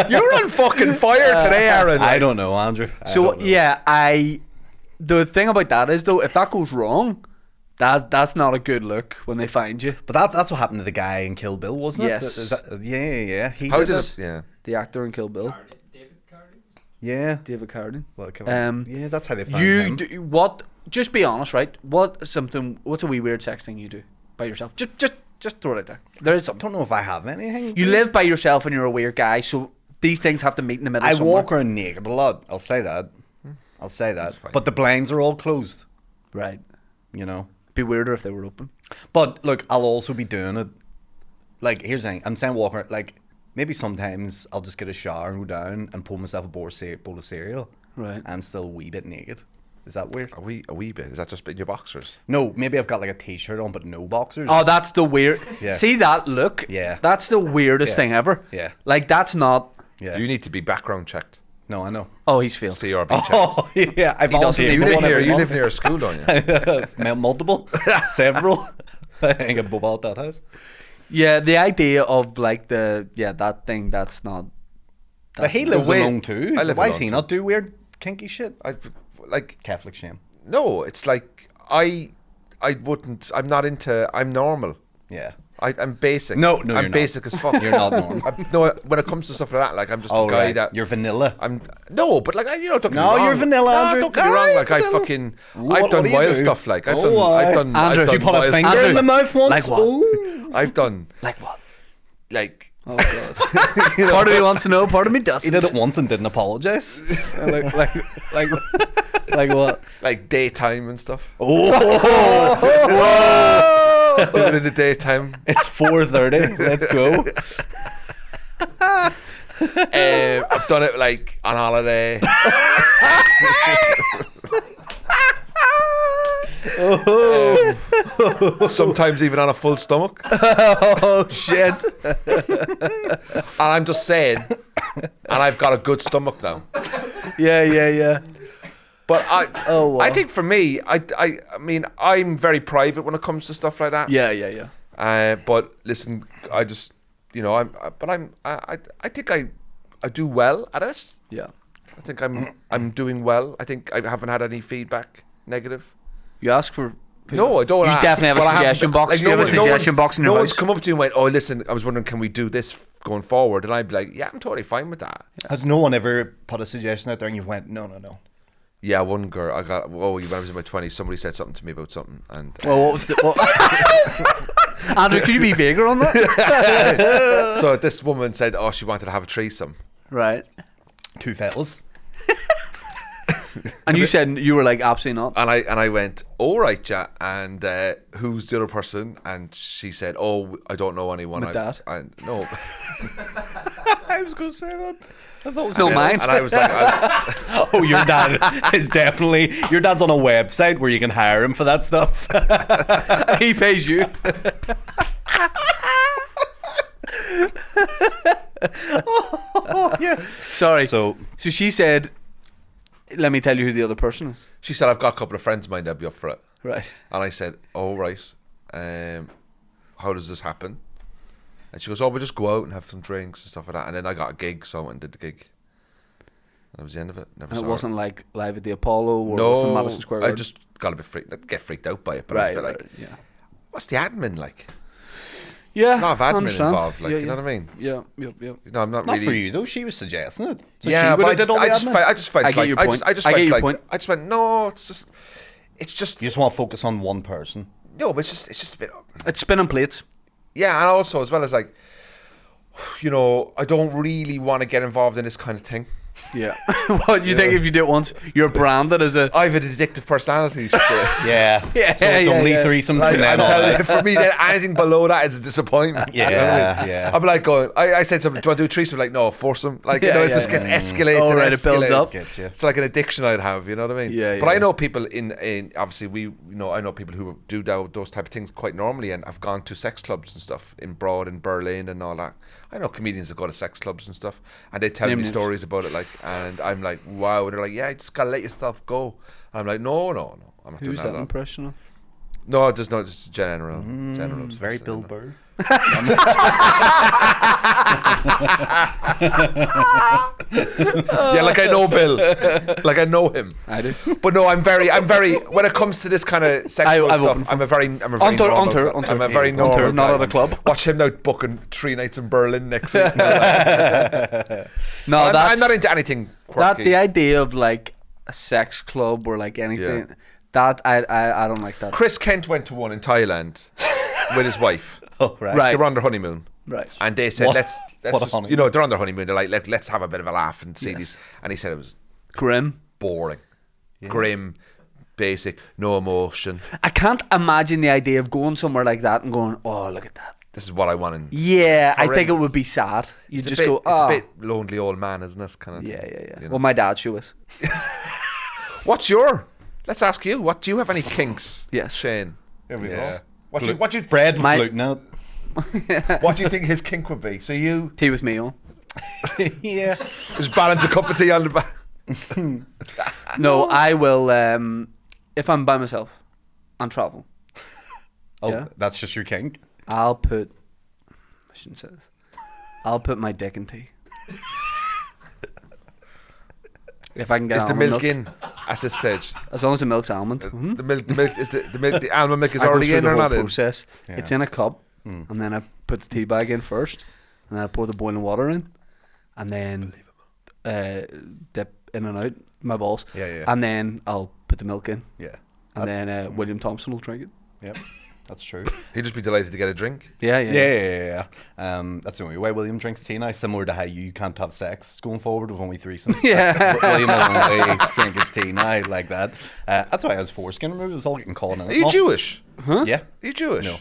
You're on fucking fire today, Aaron. I don't know, Andrew. I So don't know. yeah, the thing about that is though, if that goes wrong, that's not a good look when they find you. But that's what happened to the guy in Kill Bill, wasn't it? Yes. Is that, yeah. He How did did it. it? Yeah. The actor in Kill Bill, Yeah. David Carradine. Well, Yeah, that's how they found You him. do what? Just be honest, right? What's a wee weird sex thing you do by yourself? Just throw it out there. There is I something. don't know if I have anything. You live by yourself and you're a weird guy, so these things have to meet in the middle. I somewhere. walk around naked a lot. I'll say that. fine. But the blinds are all closed. Right. You know. Be weirder if they were open. But look, I'll also be doing it. Like, here's the thing. I'm saying walk around. Like, maybe sometimes I'll just get a shower and go down and pull myself a bowl of cereal. Right. I'm still a wee bit naked. Is that weird? A wee bit. Is that just in your boxers? No, maybe I've got like a t-shirt on, but no boxers. Oh, that's the weird. Yeah. See that look? Yeah. That's the weirdest Yeah. thing ever. Yeah. Like that's not. Yeah. You need to be background checked. No, I know. Oh, he's failed. CRB checked. Oh, yeah. I doesn't volunteer even for You one live every near month. a school, don't you? Multiple. Several. I ain't got bubble at that house. Yeah, the idea of like that thing. That's not. But he the lives way- alone too. I live Why does alone he too. not do weird kinky shit? Like Catholic shame. no, it's like I wouldn't. I'm not into. I'm normal. Yeah. I'm basic. No, I'm you're not. basic as fuck. You're not Norm. No, when it comes to stuff like that, like I'm just a guy that You're vanilla. I'm no, but like don't get me No, wrong. you're vanilla, No, Andrew. don't get me No, wrong. you're Like I've vanilla. fucking, What I've done do you wild do? stuff. Like I've Oh, done, why? I've done, Andrew, I've do done you Put a wild finger stuff. in the mouth once. Like what? Ooh. I've done Like what? like Oh god. Part of me wants to know. Part of me doesn't. He did it once and didn't apologize. like what? like daytime and stuff. Oh, Do it in the daytime. it's 4:30. Let's go. I've done it like on holiday. Sometimes even on a full stomach. Oh shit. And I'm just saying, and I've got a good stomach now. Yeah. But Oh, wow. I think for me, I mean, I'm very private when it comes to stuff like that. Yeah. But listen, I just, you know, I think I do well at it. Yeah. I think I'm doing well. I think I haven't had any feedback negative. You ask for. No, I don't. You ask. definitely have a Well, I suggestion box. Like, You have a suggestion box in your No one's house. come up to you and went, "Oh, listen, I was wondering, can we do this going forward?" And I'd be like, "Yeah, I'm totally fine with that." Has no one ever put a suggestion out there and you went, no? Yeah, one girl I got. Oh, when I was in my 20s, somebody said something to me about something, and Well, what was the? What? Andrew, could you be vaguer on that? so this woman said, "Oh, she wanted to have a threesome." Right. Two fellas. And you said you were like absolutely not. And I went, "All right, yeah." And who's the other person? And she said, "Oh, I don't know anyone." My dad? No. I was going to say that. I thought it was No, mine. And I was like, Oh, your dad is definitely. Your dad's on a website where you can hire him for that stuff. He pays you. Oh, yes. Sorry. So, So she said, "Let me tell you who the other person is." she said, "I've got a couple of friends of mine that'd be up for it." Right. And I said, "Oh, right. How does this happen?" And she goes, "Oh, we'll just go out and have some drinks and stuff like that." And then I got a gig, so I went and did the gig. That was the end of it. Never And saw it her. wasn't like live at the Apollo or it was in Madison Square I Garden. just got a bit freaked out by it. But I was a bit like, yeah. what's the admin like? Yeah. A lot of I admin understand. involved, like, Yeah, you know what I mean? Yeah. Yep. You know, I'm not not really. for you though. She was suggesting it. So Yeah, she but would have did all the admin. I just went I get like, your I point. just I get went your like, point. I just went, no, it's just, You just want to focus on one person. no, but it's just a bit. It's spinning plates. Yeah, and also as well as like, you know, I don't really want to get involved in this kind of thing. Yeah. What you think if you do it once, you're branded as a. I have an addictive personality. Yeah. Yeah, So it's yeah, only yeah. threesomes Like, from I'm then on. telling you, for me, then anything below that is a disappointment. Yeah, You know what I mean? yeah. I'm like going, I said something, do I do a threesome? Like, no, foursome. Like, you Yeah, know, it yeah, just yeah. gets escalates Oh, and right, it builds escalates. up. Get you. It's like an addiction I'd have, you know what I mean? Yeah, But yeah, I know yeah. people in obviously I know people who do those type of things quite normally and have gone to sex clubs and stuff in Broad and Berlin and all that. I know comedians that go to sex clubs and stuff and they tell Name me names. stories about it, like, and I'm like, wow. And they're like, yeah, you just gotta let yourself go. I'm like, no, I'm not doing Who's that that. impression of? No, there's no, just general. General. It's very person, Bill you know. Burr. Yeah, like I know Bill, like I know him. I do. But no, I'm very. When it comes to this kind of sexual I've stuff, opened for- I'm a very Unter, normal unter, guy. unter. I'm a very Yeah, normal unter, not guy. at a club. Watch him now booking 3 nights in Berlin next week. No, I'm that's not into anything that. quirky. The idea of like a sex club or like anything. Yeah. That I don't like that. Chris Kent went to one in Thailand with his wife. Oh, right. Right. They were on their honeymoon. Right. And they said, What- let's what a just, honeymoon. you know, they're on their honeymoon. They're like, let's have a bit of a laugh and see Yes. these. And he said it was Grim. boring, grim, basic, no emotion. I can't imagine the idea of going somewhere like that and going, oh, look at that. This is what I want. Yeah, I think it horrendous. would be sad. You It's just a bit, go, it's oh. a bit lonely old man, isn't it? Kind of. Yeah. You know? Well, my dad show us. What's your? Let's ask you. What do you have any kinks? Yes. Shane. Here we Yeah. go. What do you Bread with My- gluten out. what do you think his kink would be? So you Tea with me on. Yeah. just balance a cup of tea on the back. No, I will. If I'm by myself and travel, Oh, Yeah. that's just your kink? I'll put. I shouldn't say this. I'll put my dick in tea. If I can get Is the almond milk in at this stage? as long as the milk's almond. Mhm. The milk is the almond milk is I go already through in the or whole not in? process. Yeah. It's in a cup. and then I put the tea bag in first, and then I pour the boiling water in, and then dip in and out my balls. Yeah. And then I'll put the milk in, Yeah. and then William Thompson will drink it. Yep. That's true. He'd just be delighted to get a drink. Yeah. That's the only way William drinks tea now, similar to how you can't have sex going forward with only threesomes. Yeah. William will only drink his tea now like that. That's why I was foreskin removed. It was all getting caught in it. Are you Jewish? Huh? Yeah. Are you Jewish? No.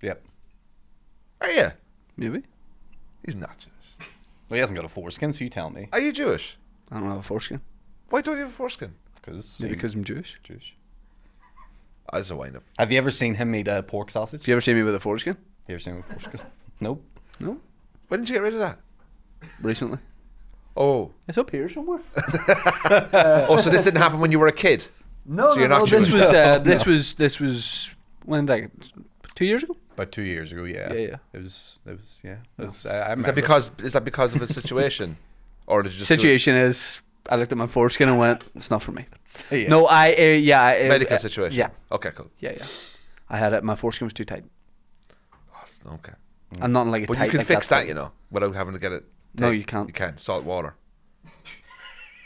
Yep. Are you? Maybe. He's not Jewish. Well, he hasn't got a foreskin, so you tell me. Are you Jewish? I don't have a foreskin. Why don't you have a foreskin? Maybe because I'm Jewish. As a wind up. Have you ever seen him eat a pork sausage? Have you ever seen me with a foreskin? You ever seen him with a foreskin? Nope. No. When did you get rid of that? Recently. Oh. It's up here somewhere. Oh, so this didn't happen when you were a kid? No, So you're not Jewish? this was when, like, 2 years ago. About 2 years ago, yeah. Yeah. It was I Is remember. that because of a situation? Or did you just Situation is, I looked at my foreskin and went, it's not for me. Yeah. No, medical situation? Yeah. Okay, cool. Yeah. I had it. My foreskin was too tight. Oh, okay. I'm not like a But tight. you can like fix that, that, you know, without having to get it. No, you can't. You can't. Salt water.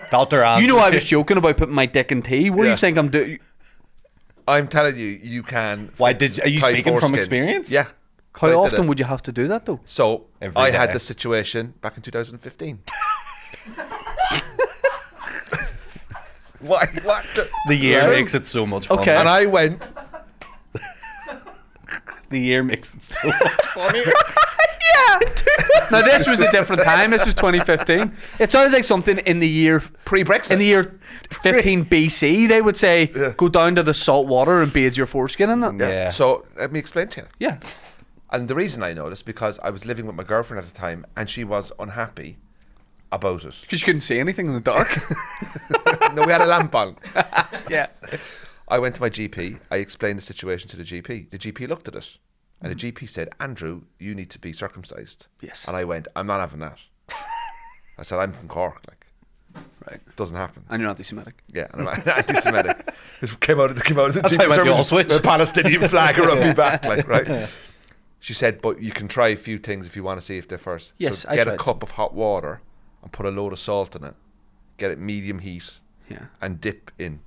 Dr. You know, I was joking about putting my dick in tea. What do Yeah. you think I'm doing? I'm telling you, you can. Why fix are you tight speaking from foreskin. experience? Yeah. How I did often it. would you have to do that though? So Every I had day. this situation back in 2015. What? The year Right. makes it so much fun. Okay. And I went. The year makes it so much funnier. Now this was a different time. This was 2015. It sounds like something in the year Pre-Brexit. in the year 15 BC. They would say, Yeah. go down to the salt water and bathe your foreskin in that. Yeah. So let me explain to you. Yeah. And the reason I know this because I was living with my girlfriend at the time, and she was unhappy about it. Because you couldn't see anything in the dark. No, we had a lamp on. Yeah. I went to my GP. I explained the situation to the GP. The GP looked at it, and the GP said, "Andrew, you need to be circumcised." Yes. And I went, "I'm not having that." I said, "I'm from Cork, like, Right. it doesn't happen." And you're anti-Semitic. Yeah, and I'm anti-Semitic. This came out of the That's GP why I went the service all switch. with a Palestinian flag around me back, like, right. She said, "But you can try a few things if you want to see if they're first. Yes, so I get a tried cup of hot water and put a load of salt in it. Get it medium heat Yeah. and dip in.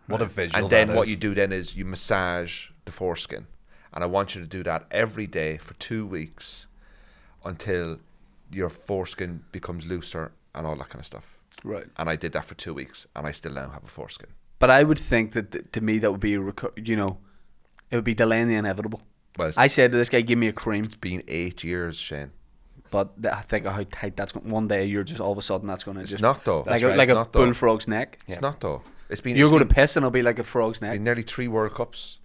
What a visual. And then that what is. you do then is you massage the foreskin. And I want you to do that every day for 2 weeks until your foreskin becomes looser and all that kind of stuff." Right. And I did that for 2 weeks, and I still now have a foreskin. But I would think that to me that would be, it would be delaying the inevitable. Well, it's I said to this guy, give me a cream. been 8 years, Shane. But I think of how tight that's going. One day you're just all of a sudden that's going to It's just not though. like That's right, like it's a not, though. bullfrog's neck. It's not though. It's been. You're it's going to been, piss and it'll be like a frog's neck. been nearly 3 World Cups.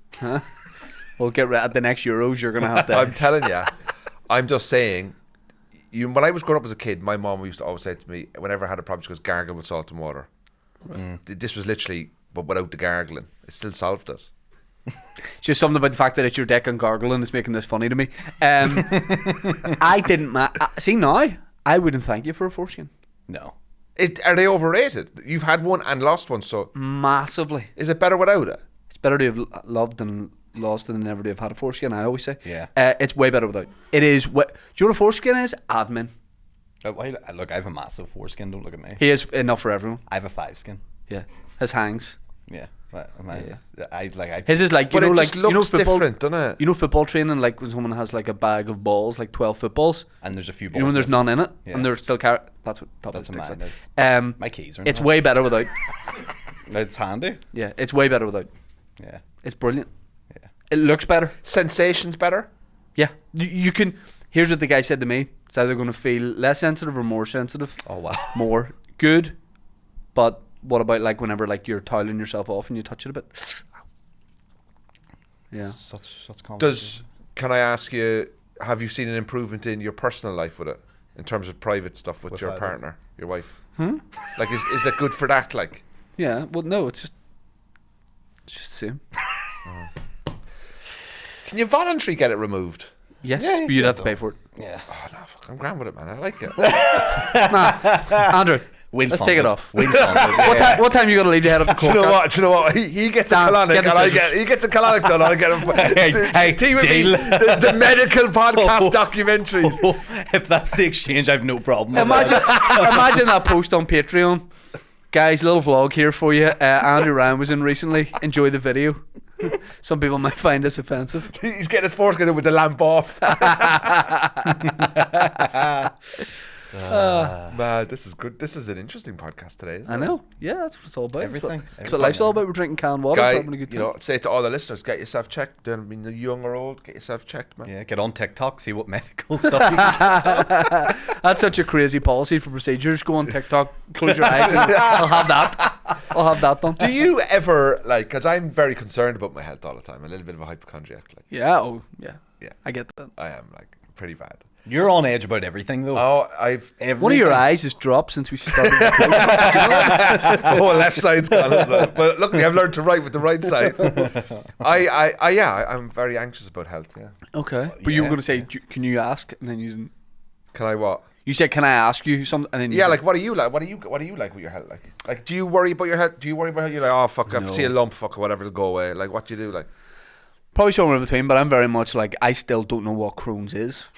We'll get at the next Euros. You're going to have to. I'm telling you. I'm just saying. When I was growing up as a kid, my mom used to always say to me, whenever I had a problem, she goes, "Gargle with salt and water." This was literally, but without the gargling, it still solved it. Just something about the fact that it's your dick and gargling is making this funny to me. I didn't. See now, I wouldn't thank you for a foreskin. No. Are they overrated? You've had one and lost one, so Massively. is it better without it? It's better to have loved than lost than never to have had a foreskin. I always say. Yeah. It's way better without. It is. Do you know what a foreskin is? Admin. Look, I have a massive foreskin. Don't look at me. He is enough for everyone. I have a 5 skin. Yeah. His hangs. Yeah. Yeah. His is like But it like just looks football, different, doesn't it? You know football training, like when someone has like a bag of balls, like 12 footballs. And there's a few balls. You know when there's missing. none in it, Yeah. and they're still that's what That's what mine is. like. My keys are. It's not. way better without. It's handy. Yeah, it's way better without. Yeah. It's brilliant. Yeah. It looks better. Sensation's better. Yeah, you can. Here's what the guy said to me: it's either going to feel less sensitive or more sensitive. Oh wow. More good, but what about like whenever like you're toweling yourself off and you touch it a bit? Yeah. Such confidence. Can I ask you, have you seen an improvement in your personal life with it? In terms of private stuff with your either? partner, your wife? Hmm? Like, is it good for that? Like, Yeah. Well, no, it's just the same. can you voluntarily get it removed? Yes, Yeah, but you'd yeah, have to pay for it. Yeah. Oh, no, fuck, I'm grand with it, man. I like it. Andrew, We'll Let's fund take it off. We'll fund it. What time you got to leave to head up to Do you Cork? know what? He gets a Dan, colonic, get the and I scissors. he gets a colonic done, and I get him. Hey, Team with me, deal. the medical podcast documentaries. Oh, if that's the exchange, I have no problem with Imagine that post on Patreon. Guys, little vlog here for you. Andrew Ryan was in recently. Enjoy the video. Some people might find this offensive. He's getting his foreskin with the lamp off. Man, this is good. This is an interesting podcast today. Isn't I know. Yeah, that's what it's all about. Everything. That's what life's all about. We're drinking canned water. Guy, We're having a good you time. know, say to all the listeners, get yourself checked. Don't mean young or old. Get yourself checked, man. Yeah, get on TikTok, see what medical stuff you can That's such a crazy policy for procedures. Go on TikTok, close your eyes, and I'll have that. I'll have that done. Do you ever because I'm very concerned about my health all the time. A little bit of a hypochondriac. Like, Yeah. Oh, yeah. yeah, I get that. I am like pretty bad. You're on edge about everything, though. Oh, I've One of your eyes has dropped since we started. the whole left side's gone. But luckily, I've learned to write with the right side. I'm very anxious about health. Yeah. Okay. But you were going to say, can you ask? And then you didn't. Can I what? You said, can I ask you something? And then you Yeah, said- like what are you like? What are you like with your health? Like do you worry about your health? Do you worry about how you're like, oh fuck, I see a lump, fuck or whatever, it'll go away. Like what do you do? Like Probably somewhere in between, but I'm very much like, I still don't know what Crohn's is.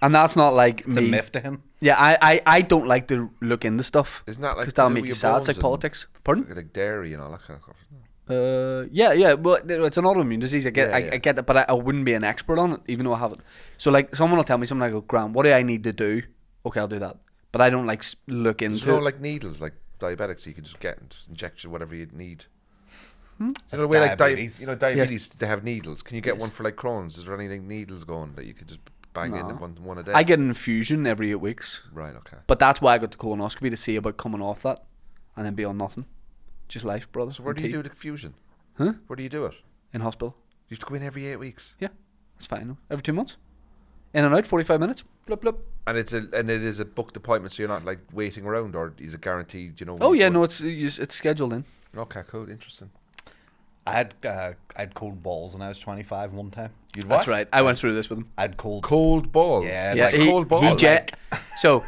And that's not like It's a me. myth to him. Yeah, I don't like to look into stuff. isn't that like Because that'll to do make with you your sad. It's bones like and politics. Pardon? like dairy and all that kind of stuff? Yeah. Well, it's an autoimmune disease. I get, Yeah, I yeah. get it, but I wouldn't be an expert on it, even though I have it. So like, someone will tell me something. I go, Graham, what do I need to do? Okay, I'll do that. But I don't like look There's into no it. like needles like diabetics you can just get and just inject you whatever you need. You know the That's way like diabetes. diabetes they have needles. Can you get one for like Crohn's? Is there anything needles going that you could just bang in No. one a day? I get an infusion every 8 weeks. Right, okay. But that's why I got the colonoscopy, to see about coming off that and then be on nothing. Just life, brother. So where and do you tea. do the fusion? Huh? Where do you do it? In hospital. You have to go in every 8 weeks. Yeah, that's fine. No? Every 2 months. In and out, 45 minutes. Blip, blip. And it is a booked appointment, so you're not like waiting around, or is it guaranteed? You know. Oh when yeah, you no, go it's scheduled in. in? Okay, cool, interesting. I had cold balls when I was 25 one time. You'd That's right. I went through this with him. I had cold. Cold balls. Yeah, Yeah, What's a cold ball. So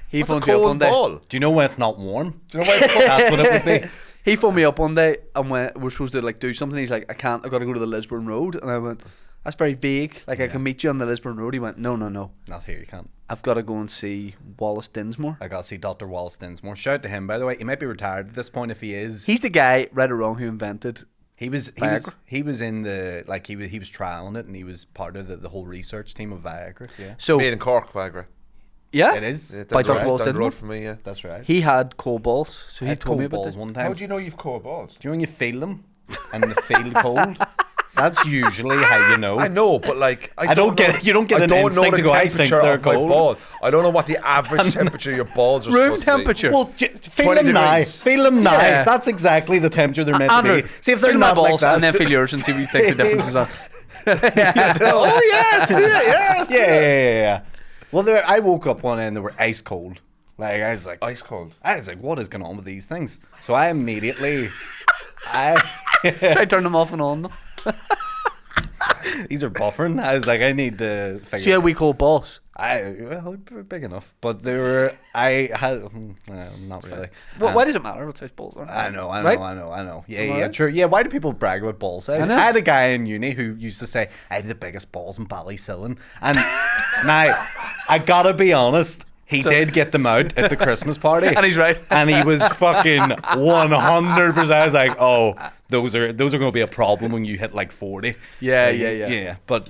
he What's a phoned me up one cold day. ball? Do you know when it's not warm? Do you know why it's called? That's what it would be. He phoned me up one day and we're supposed to like do something. He's like, I can't. I got to go to the Lisburn Road, and I went, that's very vague. Like I can meet you on the Lisburn Road. He went, no. Not here, you can't. I've got to go and see Wallace Dinsmore. I got to see Dr. Wallace Dinsmore. Shout out to him, by the way. He might be retired at this point. If he is, He's the guy, right or wrong, who invented. he was Viagra? he was in the like he was trialing it, and he was part of the whole research team of Viagra. Yeah, So Made in Cork, Viagra. yeah, it is. Yeah, By that's Dr. right, Wallace down the road Dinsmore? from me. Yeah. That's right. he had cold balls. So I he had told me cold about balls this. one time. How do you know you've cold balls? Do you know when you feel them and they feel cold? That's usually how you know. I know, but like I don't get know- it. You don't get I an don't know instinct the to go, I think temperature they're of my cold. ball. I don't know what the average temperature of your balls are Room supposed temperature. Well, feel 20 them now. degrees. Feel them now. Yeah. That's exactly the temperature they're meant Andrew, to be. See if they're feel my not like balls that. and then feel yours and see what you think the differences are. to be. Oh yes, yes. yeah. Well, I woke up one day and they were ice cold. Like I was like, Ice cold. what is going on with these things? So I immediately, I I turned them off and on them. these are buffering. I was like, I need to So figure. yeah, we call boss. Well, big enough, but they were. I had not really. Why does it matter what size balls are? I know. Right? Yeah, Am I yeah, right? true. Yeah, why do people brag about ball size? I know. I had a guy in uni who used to say, I have the biggest balls in Ballysillan. And now, I gotta be honest, he did get them out at the Christmas party. And he's right. And he was fucking 100%. I was like, oh, those are going to be a problem when you hit like 40. Yeah. Yeah, but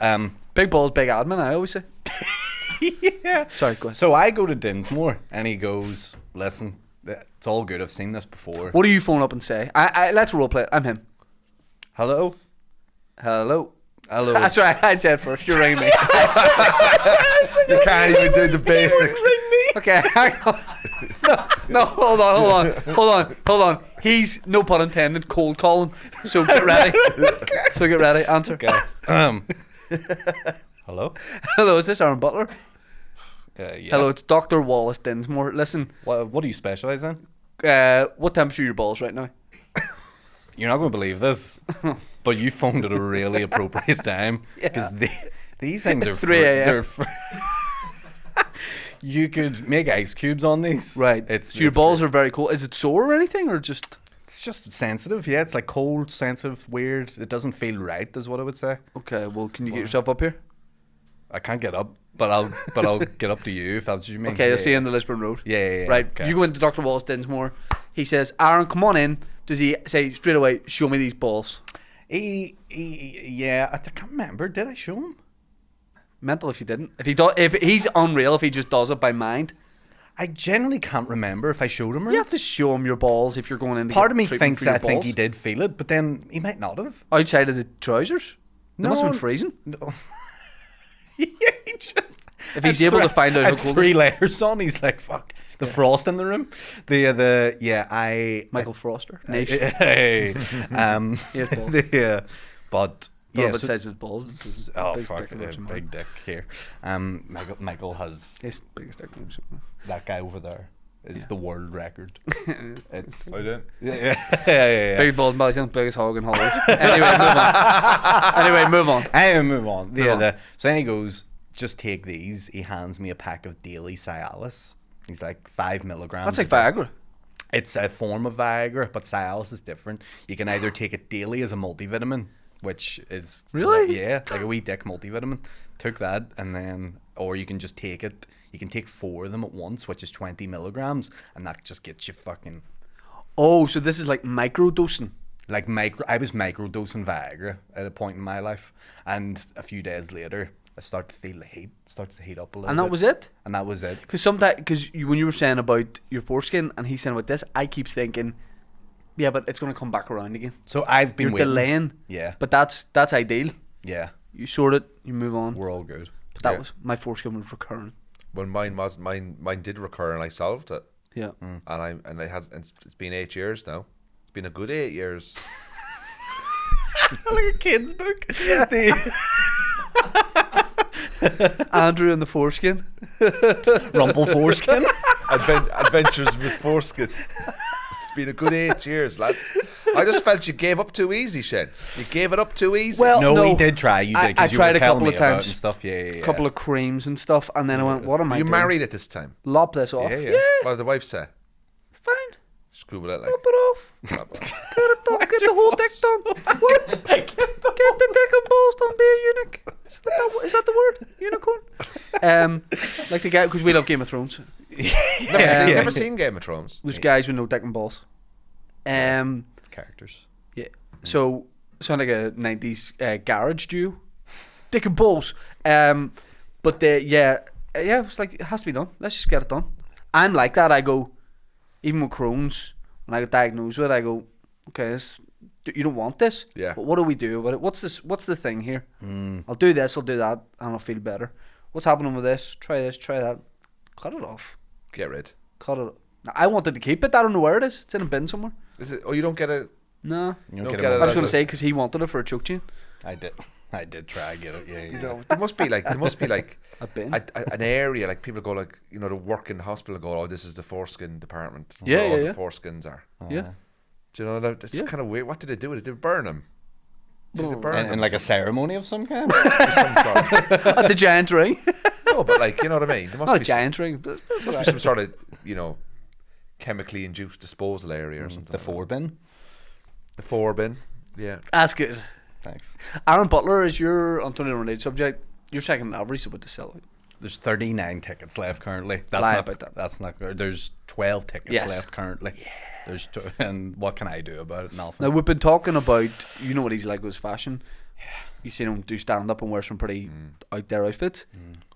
Big balls, big admin, I always say. yeah. Sorry, go ahead. So I go to Dinsmore and he goes, listen, it's all good. I've seen this before. What do you phone up and say? Let's role play it. I'm him. Hello? Hello. Hello. That's right. I'd say it first. You're ringing me. You can't even do the basics. Okay, hang on. No, hold on. He's, no pun intended, cold calling. So get ready. Answer. Okay. Hello? Hello, is this Aaron Butler? Yeah. Hello, it's Dr. Wallace Dinsmore. Listen, What do you specialize in? what temperature are your balls right now? You're not going to believe this, but you phoned at a really appropriate time because these things are 3 a.m. They're You could make ice cubes on these. Right. It's so your it's balls great. are very cold. Is it sore or anything, or just It's just sensitive. Yeah, it's like cold, sensitive, weird. It doesn't feel right, is what I would say. okay? Well, can you get yourself up here? I can't get up, but I'll get up to you if that's what you mean. Okay, yeah, I'll see you on the Lisburn Road. Yeah. Right. Okay. You go into Dr. Wallace Dinsmore. He says, "Aaron, come on in." Does he say straight away, "Show me these balls"? Yeah, I can't remember. Did I show him? Mental if you didn't. If he's unreal, if he just does it by mind. I generally can't remember if I showed him or You not. have to show him your balls if you're going in. To Part get of me treatment thinks for your I think he balls. did feel it, but then he might not have. Outside of the trousers. They must have been No. freezing. No. Yeah, he just. If he's able to find out how had cold 3 layers on, he's like, "Fuck the frost in the room." I Michael Froster. Nation. Hey, He has balls. but Yeah, yeah, but so- size of his balls. It's his oh big fuck, dick in the room. big dick here. Michael has His biggest dick in the room. that guy over there is the world record. It's I don't. yeah. Biggest balls, Madison, biggest hog in Hollywood. Anyway, move on. Anyway, move on. Move on. So then he goes, "Just take these." He hands me a pack of daily Cialis. He's like 5 milligrams. That's like of it. Viagra. It's a form of Viagra, but Cialis is different. You can either take it daily as a multivitamin, which is Really? yeah, like a wee dick multivitamin. Took that, and then, or you can just take it. You can take 4 of them at once, which is 20 milligrams, and that just gets you fucking Oh, so this is like micro dosing. like micro. I was microdosing Viagra at a point in my life, and a few days later, I start to feel the heat. Starts to heat up a little. And that bit. was it? And that was it. Because sometimes, when you were saying about your foreskin and he's saying about this, I keep thinking, yeah, but it's going to come back around again. So I've been You're waiting. delaying. Yeah. But that's ideal. Yeah. You sort it, you move on. We're all good. But that Yeah. was, my foreskin was recurring. Well, mine did recur, and I solved it. Yeah. And it's been 8 years now. It's been a good 8 years. Like a kid's book. Andrew and the foreskin. Rumple foreskin. Adventures with foreskin. It's been a good 8 years, lads. I just felt you gave up too easy, Shen. You gave it up too easy. Well, No, no, he did try. You did I because you tried were a telling couple me of about it times. and stuff. Yeah. a couple of creams and stuff, and then I went, what am I you doing? married at this time. Lop this off. Yeah. What did the wife say? Fine. Screw it like. Lop it off. Get it done. Get the whole dick done. What? Get the dick and balls done. Be a eunuch. Is that the word? Unicorn? Like the guy, because we love Game of Thrones. Never seen Game of Thrones. There's guys with no dick and balls. It's characters. Yeah. So sound like a 90s garage duo. Dick and balls. But it's like it has to be done. Let's just get it done. I'm like that. I go, even with Crohn's, when I got diagnosed with it, I go, okay, you don't want this. Yeah. But what do we do about it? What's the thing here? I'll do this, I'll do that, and I'll feel better. What's happening with this? Try this, try that. Cut it off. Get rid. Cut it. I wanted to keep it. I don't know where it is. It's in a bin somewhere. Is it? Oh, you don't get a. No. You don't don't get get it I was as going a- to say because he wanted it for a choke chain. I did try to get it. Yeah. You know, there must be like A bin. an area like people go like to work in the hospital and go, oh, this is the foreskin department. Yeah, where all yeah. the foreskins are. Yeah. Do you know that? It's Yeah. kind of weird. What did they do with it? Did they burn them? Did they burn them? And like a ceremony of some kind. Some sort of- At the giant ring. no, but like you know what I mean. There must Not a be giant ring. But There must be some sort of chemically induced disposal area or something. The 4 bin. The 4 bin. Yeah. That's good. Thanks. Aaron Butler is your Antonio related subject. You're checking average about to sell it. There's 39 tickets left currently. That's Lie not, about that. That's not good. There's 12 tickets Yes. left currently. Yeah. And what can I do about it? Nothing. Now we've been talking about, you know what he's like with his fashion. You've seen him do stand up and wear some pretty out there outfits.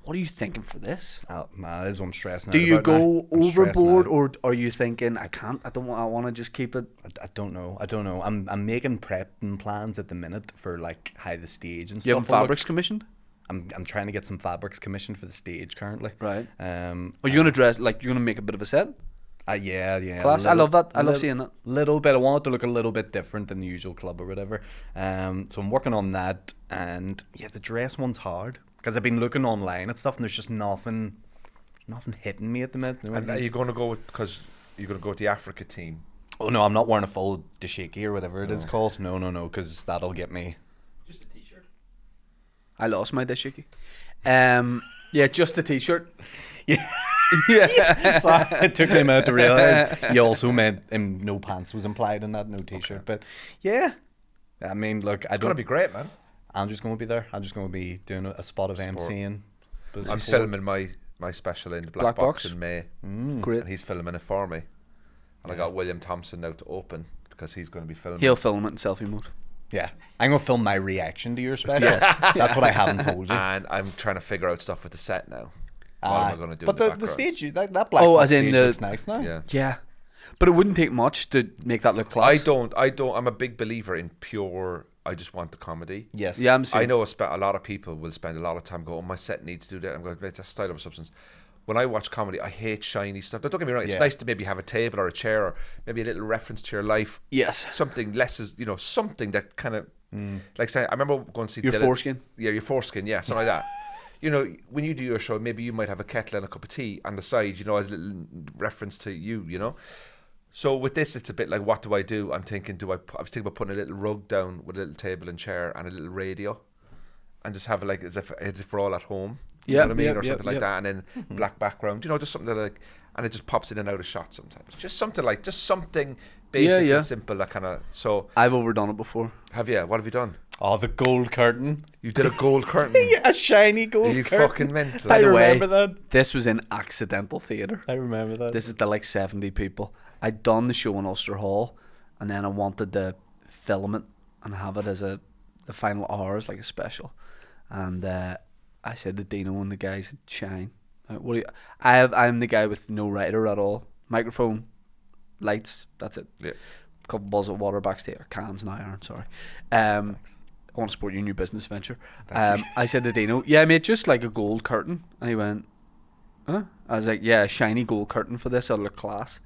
What are you thinking for this? Oh, man, that is what I'm stressing Do out you about go now. I'm stressing overboard, out. or are you thinking I can't? I want to just keep it. I don't know. I'm making prepping plans at the minute for like how the stage and You stuff. have will look. fabrics commissioned, I'm trying to get some fabrics commissioned for the stage currently. right? Are Are you gonna dress like you're gonna make a bit of a set? yeah. Class. I love that. I love seeing that. Little bit. I want it to look a little bit different than the usual club or whatever. So I'm working on that, and yeah, the dress one's hard because I've been looking online and stuff, and there's just nothing hitting me at the minute. And are you going to go because you're going to go with the Africa team? Oh no, I'm not wearing a full dashiki or whatever it is called. No, because that'll get me. Just a t-shirt. I lost my dashiki. Yeah, just a t-shirt. Yeah. Yeah. So it took me a minute to realise you also meant no pants was implied in that, no t-shirt. But yeah, I mean, look, It's gonna be great, man. I'm just going to be there. I'm just going to be doing a spot of MCing. I'm filming my special in the Black Box in May. Great. And he's filming it for me. And I got William Thompson now to open because he's going to be filming. He'll film it in selfie mode. Yeah, I'm going to film my reaction to your special. That's what I haven't told you. And I'm trying to figure out stuff with the set now. What am I going to do? But in the background? stage, that Black Box as in stage the- looks nice now. Yeah. Yeah. But it wouldn't take much to make that look class. I don't. I'm a big believer in pure. I just want the comedy. Yes. Yeah, I'm I saying. know a lot of people will spend a lot of time going, oh, my set needs to do that. I'm going, that's style over substance. When I watch comedy, I hate shiny stuff. Don't get me wrong. It's Yeah. nice to maybe have a table or a chair or maybe a little reference to your life. Yes. Something less is, something that kind of, like say, I remember going to see Your Dylan- foreskin. Yeah, your foreskin. Yeah, something like that. When you do your show, maybe you might have a kettle and a cup of tea on the side, as a little reference to you. So with this, it's a bit like, what do I do? I'm thinking, I was thinking about putting a little rug down with a little table and chair and a little radio, and just have it like as if we're all at home. Do you know what I mean, or something like that, and then black background. just something that and it just pops in and out of shot sometimes. Just something basic and simple. That kind of. So I've overdone it before. have you? What have you done? Oh, the gold curtain. You did a gold curtain. A shiny gold You curtain. fucking mental. By the way, remember that. this was in accidental theatre. I remember that. This is the 70 people. I'd done the show in Ulster Hall, and then I wanted to film it and have it as the final hours, like a special. And I said to Dino and the guys, "Shine. I'm the guy with no writer at all. Microphone, lights. That's it. Yeah. Couple bottles of water backstage, or cans now, Aaron. Sorry. I want to support your new business venture. I said to Dino, "Yeah, mate, just like a gold curtain." And he went, "Huh?" I was like, "Yeah, a shiny gold curtain for this. It'll look class."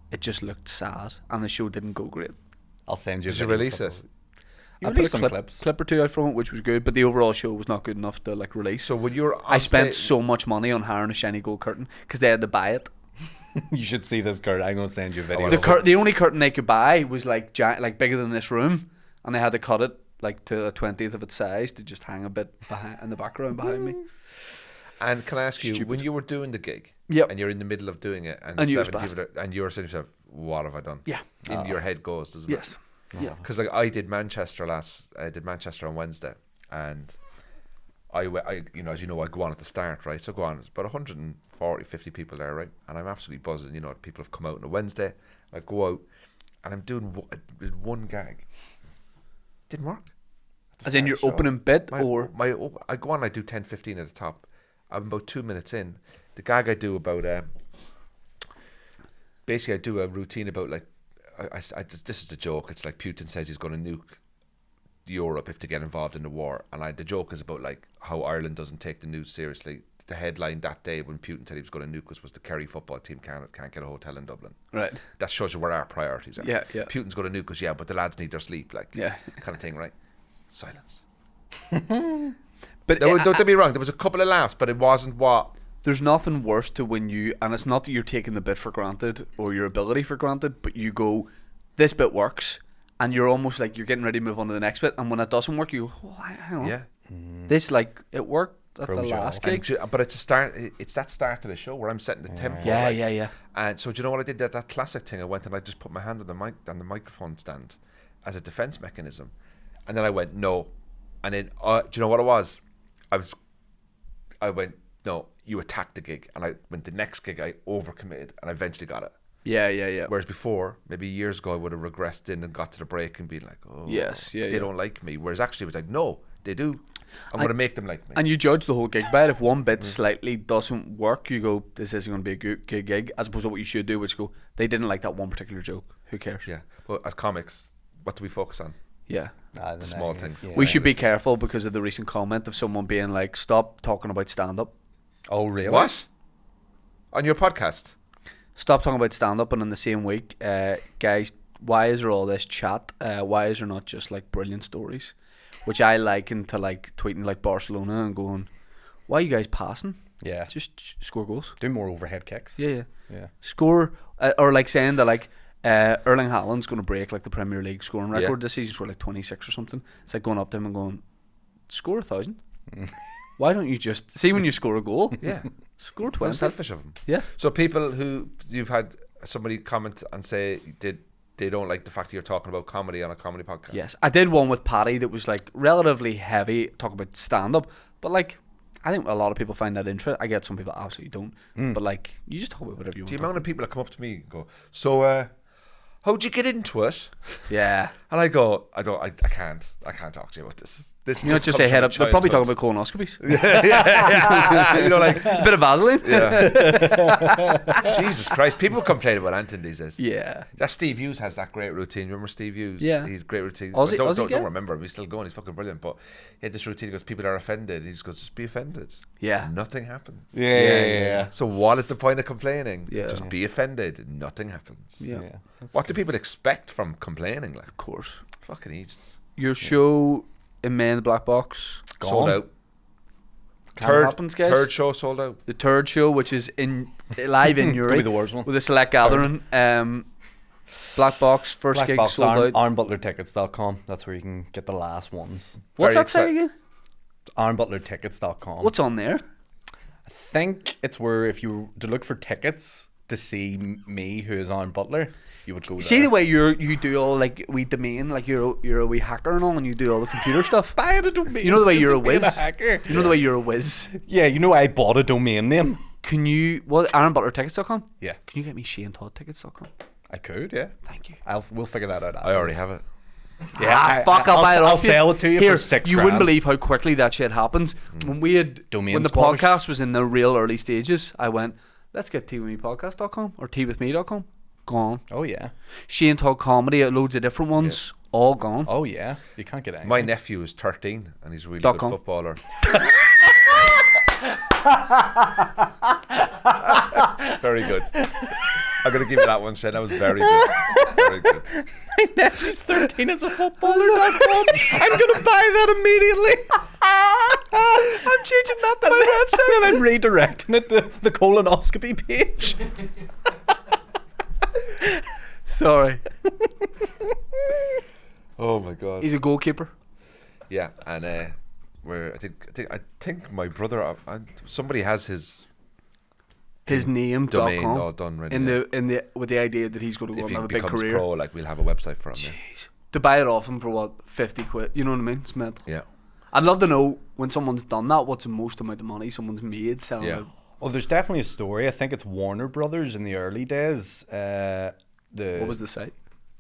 It just looked sad, and the show didn't go great. I'll send you. Did you release it? You I put released a some clips. clip or two out from it, which was good, but the overall show was not good enough to release. So when you're, I spent so much money on hiring a shiny gold curtain because they had to buy it. You should see this curtain. I'm going to send you a video. The only curtain they could buy was giant, bigger than this room, and they had to cut it to a 20th of its size to just hang a bit behind in the background behind me. And can I ask you, Stupid. when you were doing the gig, Yep. and you're in the middle of doing it, and I knew it was 7 people, and you're saying to yourself, "What have I done?" Yeah. In your head goes, doesn't Yes. it? Yeah. Because I did Manchester on Wednesday, and I as you know, I go on at the start, right? So I go on, it's about 140, 50 people there, right? And I'm absolutely buzzing. People have come out on a Wednesday. I go out, and I'm doing one gag. Didn't work. As in your Start of the show. opening bit, I go on, I do 10, 15 at the top. I'm about 2 minutes in. The gag I do about basically I do a routine about this is the joke. It's like Putin says he's going to nuke Europe if they get involved in the war, and the joke is about how Ireland doesn't take the news seriously. The headline that day when Putin said he was going to nuke us was the Kerry football team can't get a hotel in Dublin. right? That shows you where our priorities are. Yeah, yeah. Putin's going to nuke us, yeah, but the lads need their sleep, Yeah. kind of thing, right? Silence. But Don't get me wrong. There was a couple of laughs, but it wasn't what. there's nothing worse to when and it's not that you're taking the bit for granted or your ability for granted, but you go, this bit works, and you're almost like you're getting ready to move on to the next bit, and when it doesn't work, you go, oh, hang on. Yeah. This it worked at Throws the you last off. gig. But it's a start. It's that start of the show where I'm setting the tempo. Yeah, right? yeah. And so do you know what I did? That classic thing. I went and I just put my hand on the microphone stand as a defense mechanism, and then I went no, and then do you know what it was? I went no. You attacked the gig, and I went the next gig. I overcommitted, and I eventually got it. Yeah. Whereas before, maybe years ago, I would have regressed in and got to the break and been like, oh, Yes, yeah, they yeah. don't like me. Whereas actually, it was like, no, they do. I'm going to make them like me. And you judge the whole gig by it. If one bit slightly doesn't work, you go, this isn't going to be a good gig, as opposed to what you should do, which go, they didn't like that one particular joke. Who cares? Yeah. Well, as comics, what do we focus on? Yeah. The small things. We should be careful because of the recent comment of someone being like, stop talking about stand-up. Oh, really? What? On your podcast? Stop talking about stand-up, and in the same week, guys, why is there all this chat? Why is there not just brilliant stories? Which I liken to tweeting Barcelona and going, why are you guys passing? Yeah. Just score goals. Do more overhead kicks. Yeah. Yeah. Score, or saying that Erling Haaland's going to break the Premier League scoring record this season for 26 or something. It's like going up to him and going, score 1,000. Why don't you just see when you score a goal? Yeah. Score How 20. selfish of them. Yeah. So people who you've had somebody comment and say they don't like the fact that you're talking about comedy on a comedy podcast. Yes, I did one with Paddy that was like relatively heavy, talk about stand up, but like I think a lot of people find that interesting. I get some people absolutely don't, but like you just talk about whatever you want. The to amount of people that come up to me and go, so how'd you get into it? Yeah. And I go, I can't talk to you about this. You know, just say head up. They're probably talking about colonoscopies. yeah. You know, like Bit of Vaseline. yeah. Jesus Christ, people complain about Anton these days. Yeah. That Steve Hughes has that great routine. Remember Steve Hughes? Yeah. He's great routine. Aussie- But Aussie guy? don't remember him. He's still going. He's fucking brilliant. But he had this routine. He goes, people are offended. He just goes, just be offended. Yeah. Nothing happens. Yeah. So what is the point of complaining? Yeah. Just be offended. Nothing happens. Yeah. What do people expect from complaining? Like, Of course. fucking idiots. Your show in May in the Black Box. Sold out. Can't happens, guys. Third show sold out. The Turd show, which is in live in Could Uri be the worst one. with a select gathering. Black Box first Black gig Box, sold out. AaronButlerTickets.com. That's where you can get the last ones. What's Very that site again? AaronButlerTickets.com. What's on there? I think it's where if you were to look for tickets to see me, who is Aaron Butler, you would go there. See the way you do all like we domain, like you're a wee hacker and all, and you do all the computer stuff. Buy a domain. You know the way you're a Isn't being whiz. hacker. You know the way you're a whiz. Yeah, you know I bought a domain name. Can you AaronButlerTickets.com? Yeah, Can you get me ShaneToddTickets.com? I could. Yeah, Thank you. we'll figure that out. I already have it. Yeah, Fuck, I'll buy it I'll off you. sell it to you Here, for $6,000. You wouldn't believe how quickly that shit happens. When we had Domain when the squatters. podcast was in the real early stages, I went, let's get teawithmepodcast.com or teawithme.com. Gone. Oh yeah. Shane Todd Comedy, loads of different ones, all gone. Oh yeah. You can't get angry. My nephew is 13 and he's a really .com. good footballer. Very good. I'm going to give you that one, Shane. That was very good. Very good. My nephew's 13 as a footballer.com. I'm gonna buy that immediately. I'm changing that to my website. And then I'm redirecting it to the colonoscopy page. Sorry. Oh my God. He's a goalkeeper. Yeah, and where I think my brother, somebody has his His domain name.com all done ready. in yeah. the with the idea that he's going to go If and he have a big becomes career. pro, like we'll have a website for him. Yeah. Jeez. To buy it off him for what, 50 quid? You know what I mean? It's mental. Yeah. I'd love to know when someone's done that, what's the most amount of money someone's made selling Yeah. it. Well, there's definitely a story. I think it's Warner Brothers in the early days. What was the site?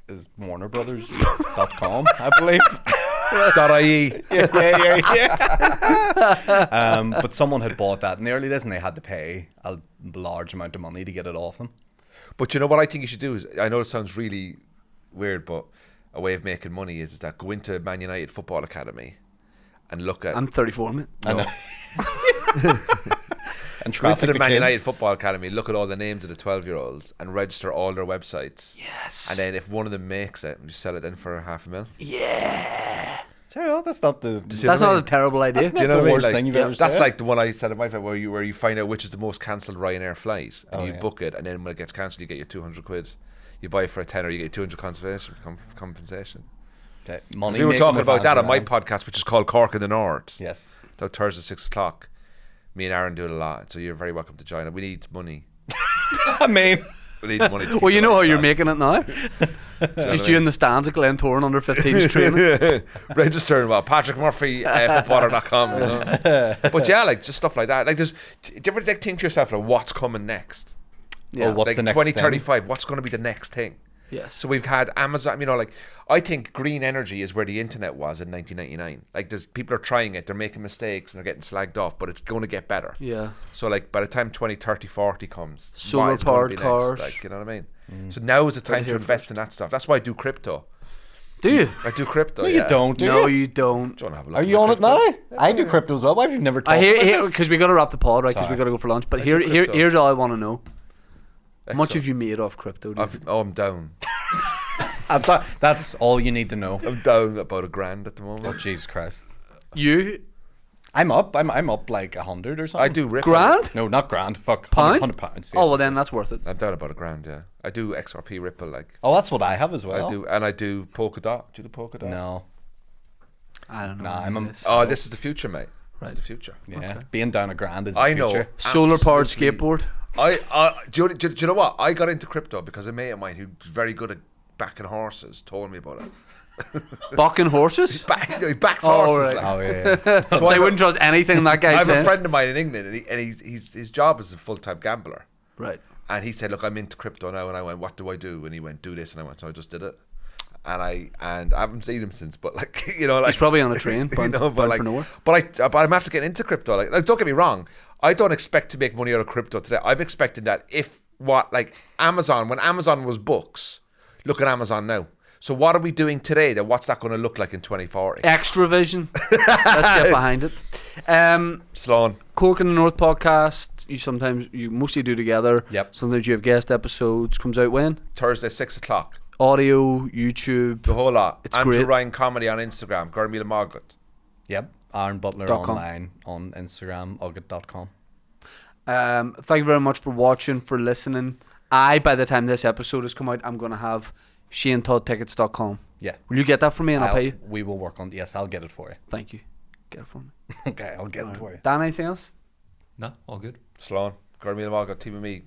Is WarnerBrothers.com, I believe. .ie. Yeah. But someone had bought that in the early days, and they had to pay a large amount of money to get it off them. But you know what I think you should do is, I know it sounds really weird, but a way of making money is that go into Man United Football Academy and look at. I'm 34, mate. I know. And Go into traffic the Man United Football Academy, look at all the names of the 12-year-olds and register all their websites. Yes. And then if one of them makes it, just sell it then for $500,000. Yeah. Well, that's not the. That's not a terrible idea. That's not you know the what I mean? worst Like, thing you've yeah, ever said. That's like the one I said in my flight where you find out which is the most cancelled Ryanair flight and Oh, you yeah. book it, and then when it gets cancelled you get your 200 quid. You buy it for a tenner, you get 200 compensation. Okay, money We were making talking about that on my around. podcast, which is called Cork in the North. Yes. So Thursday 6 o'clock. Me and Aaron do it a lot, so you're very welcome to join. We need money. I mean, We need money. To keep Well, you the know how lights you're on. making it now. Just you in the stands at Glentoran under 15s training. Register at PatrickMurphy footballer.com. You know? But yeah, like just stuff like that. Like, do you ever like, think to yourself like, what's coming next? Yeah. what's like the next 2035, what's going to be the next thing? Yes. So we've had Amazon, you know, like I think green energy is where the internet was in 1999. Like there's people are trying it, they're making mistakes and they're getting slagged off, but it's going to get better. Yeah. So like by the time 2030, 40 comes, Solar what is gonna powered be next? cars. Like, you know what I mean? So now is the time to here invest in that stuff. That's why I do crypto. Do you? I do crypto. no, yeah. you don't, do No, you? you don't. Do you want to have a look Are at you my on it crypto? now? I do crypto as well. Why have you never talked I about hear this? because we got to wrap the pod, right? Because we Sorry. got to go for lunch. But I do crypto. here's all I want to know. How much Excellent. have you made off crypto? do you think? I'm down. That's all you need to know. I'm down about $1,000 at the Oh, moment. Jesus Christ. You I'm up like 100 or something. I do Ripple. grand? No, not grand. Fuck. Pound? 100 pounds. Oh well, yes, then yes. that's worth it. I'm down about $1,000. Yeah, I do XRP Ripple. Like Oh, that's what I have as well. I do, and I do Polkadot. Do you do Polkadot? No. I don't know. Nah, I'm a- It's- Oh, this is the future, mate. It's the future. Yeah, Okay. being down a grand is the I know. future. Solar powered Absolutely. skateboard. Do you know what? I got into crypto because a mate of mine who's very good at backing horses told me about it. Bucking horses. He backs Oh, horses. right. Like. Oh yeah. So I wouldn't trust anything that guy I have said. a friend of mine in England, and his job is a full-time gambler. Right. And he said, "Look, I'm into crypto now." And I went, "What do I do?" And he went, "Do this." And I went, "So I just did it." And I haven't seen him since, but like like He's probably on a train, bound but for nowhere. But I'm after getting into crypto. Like, don't get me wrong, I don't expect to make money out of crypto today. I'm expecting that Amazon, when Amazon was books, look at Amazon now. So what are we doing today? Then what's that going to look like in 2040? Extra vision. Let's get behind it. Sloan. Cork in the North podcast. You mostly do together. Yep. Sometimes you have guest episodes. Comes out when? Thursday, 6:00. Audio, YouTube. The whole lot. It's Andrew great. Ryan Comedy on Instagram. Gurmila Margaret. Yep. Aaron Butler .com. online on Instagram, ugget.com. Thank you very much for watching, for listening. By the time this episode has come out, I'm going to have ShaneToddTickets.com. Yeah. Will you get that for me and I'll pay you? We will work on. Yes, I'll get it for you. Thank you. Get it for me. Okay, I'll get it for you. Dan, anything else? No, all good. Sloan. Gurmila Margaret. Team of me.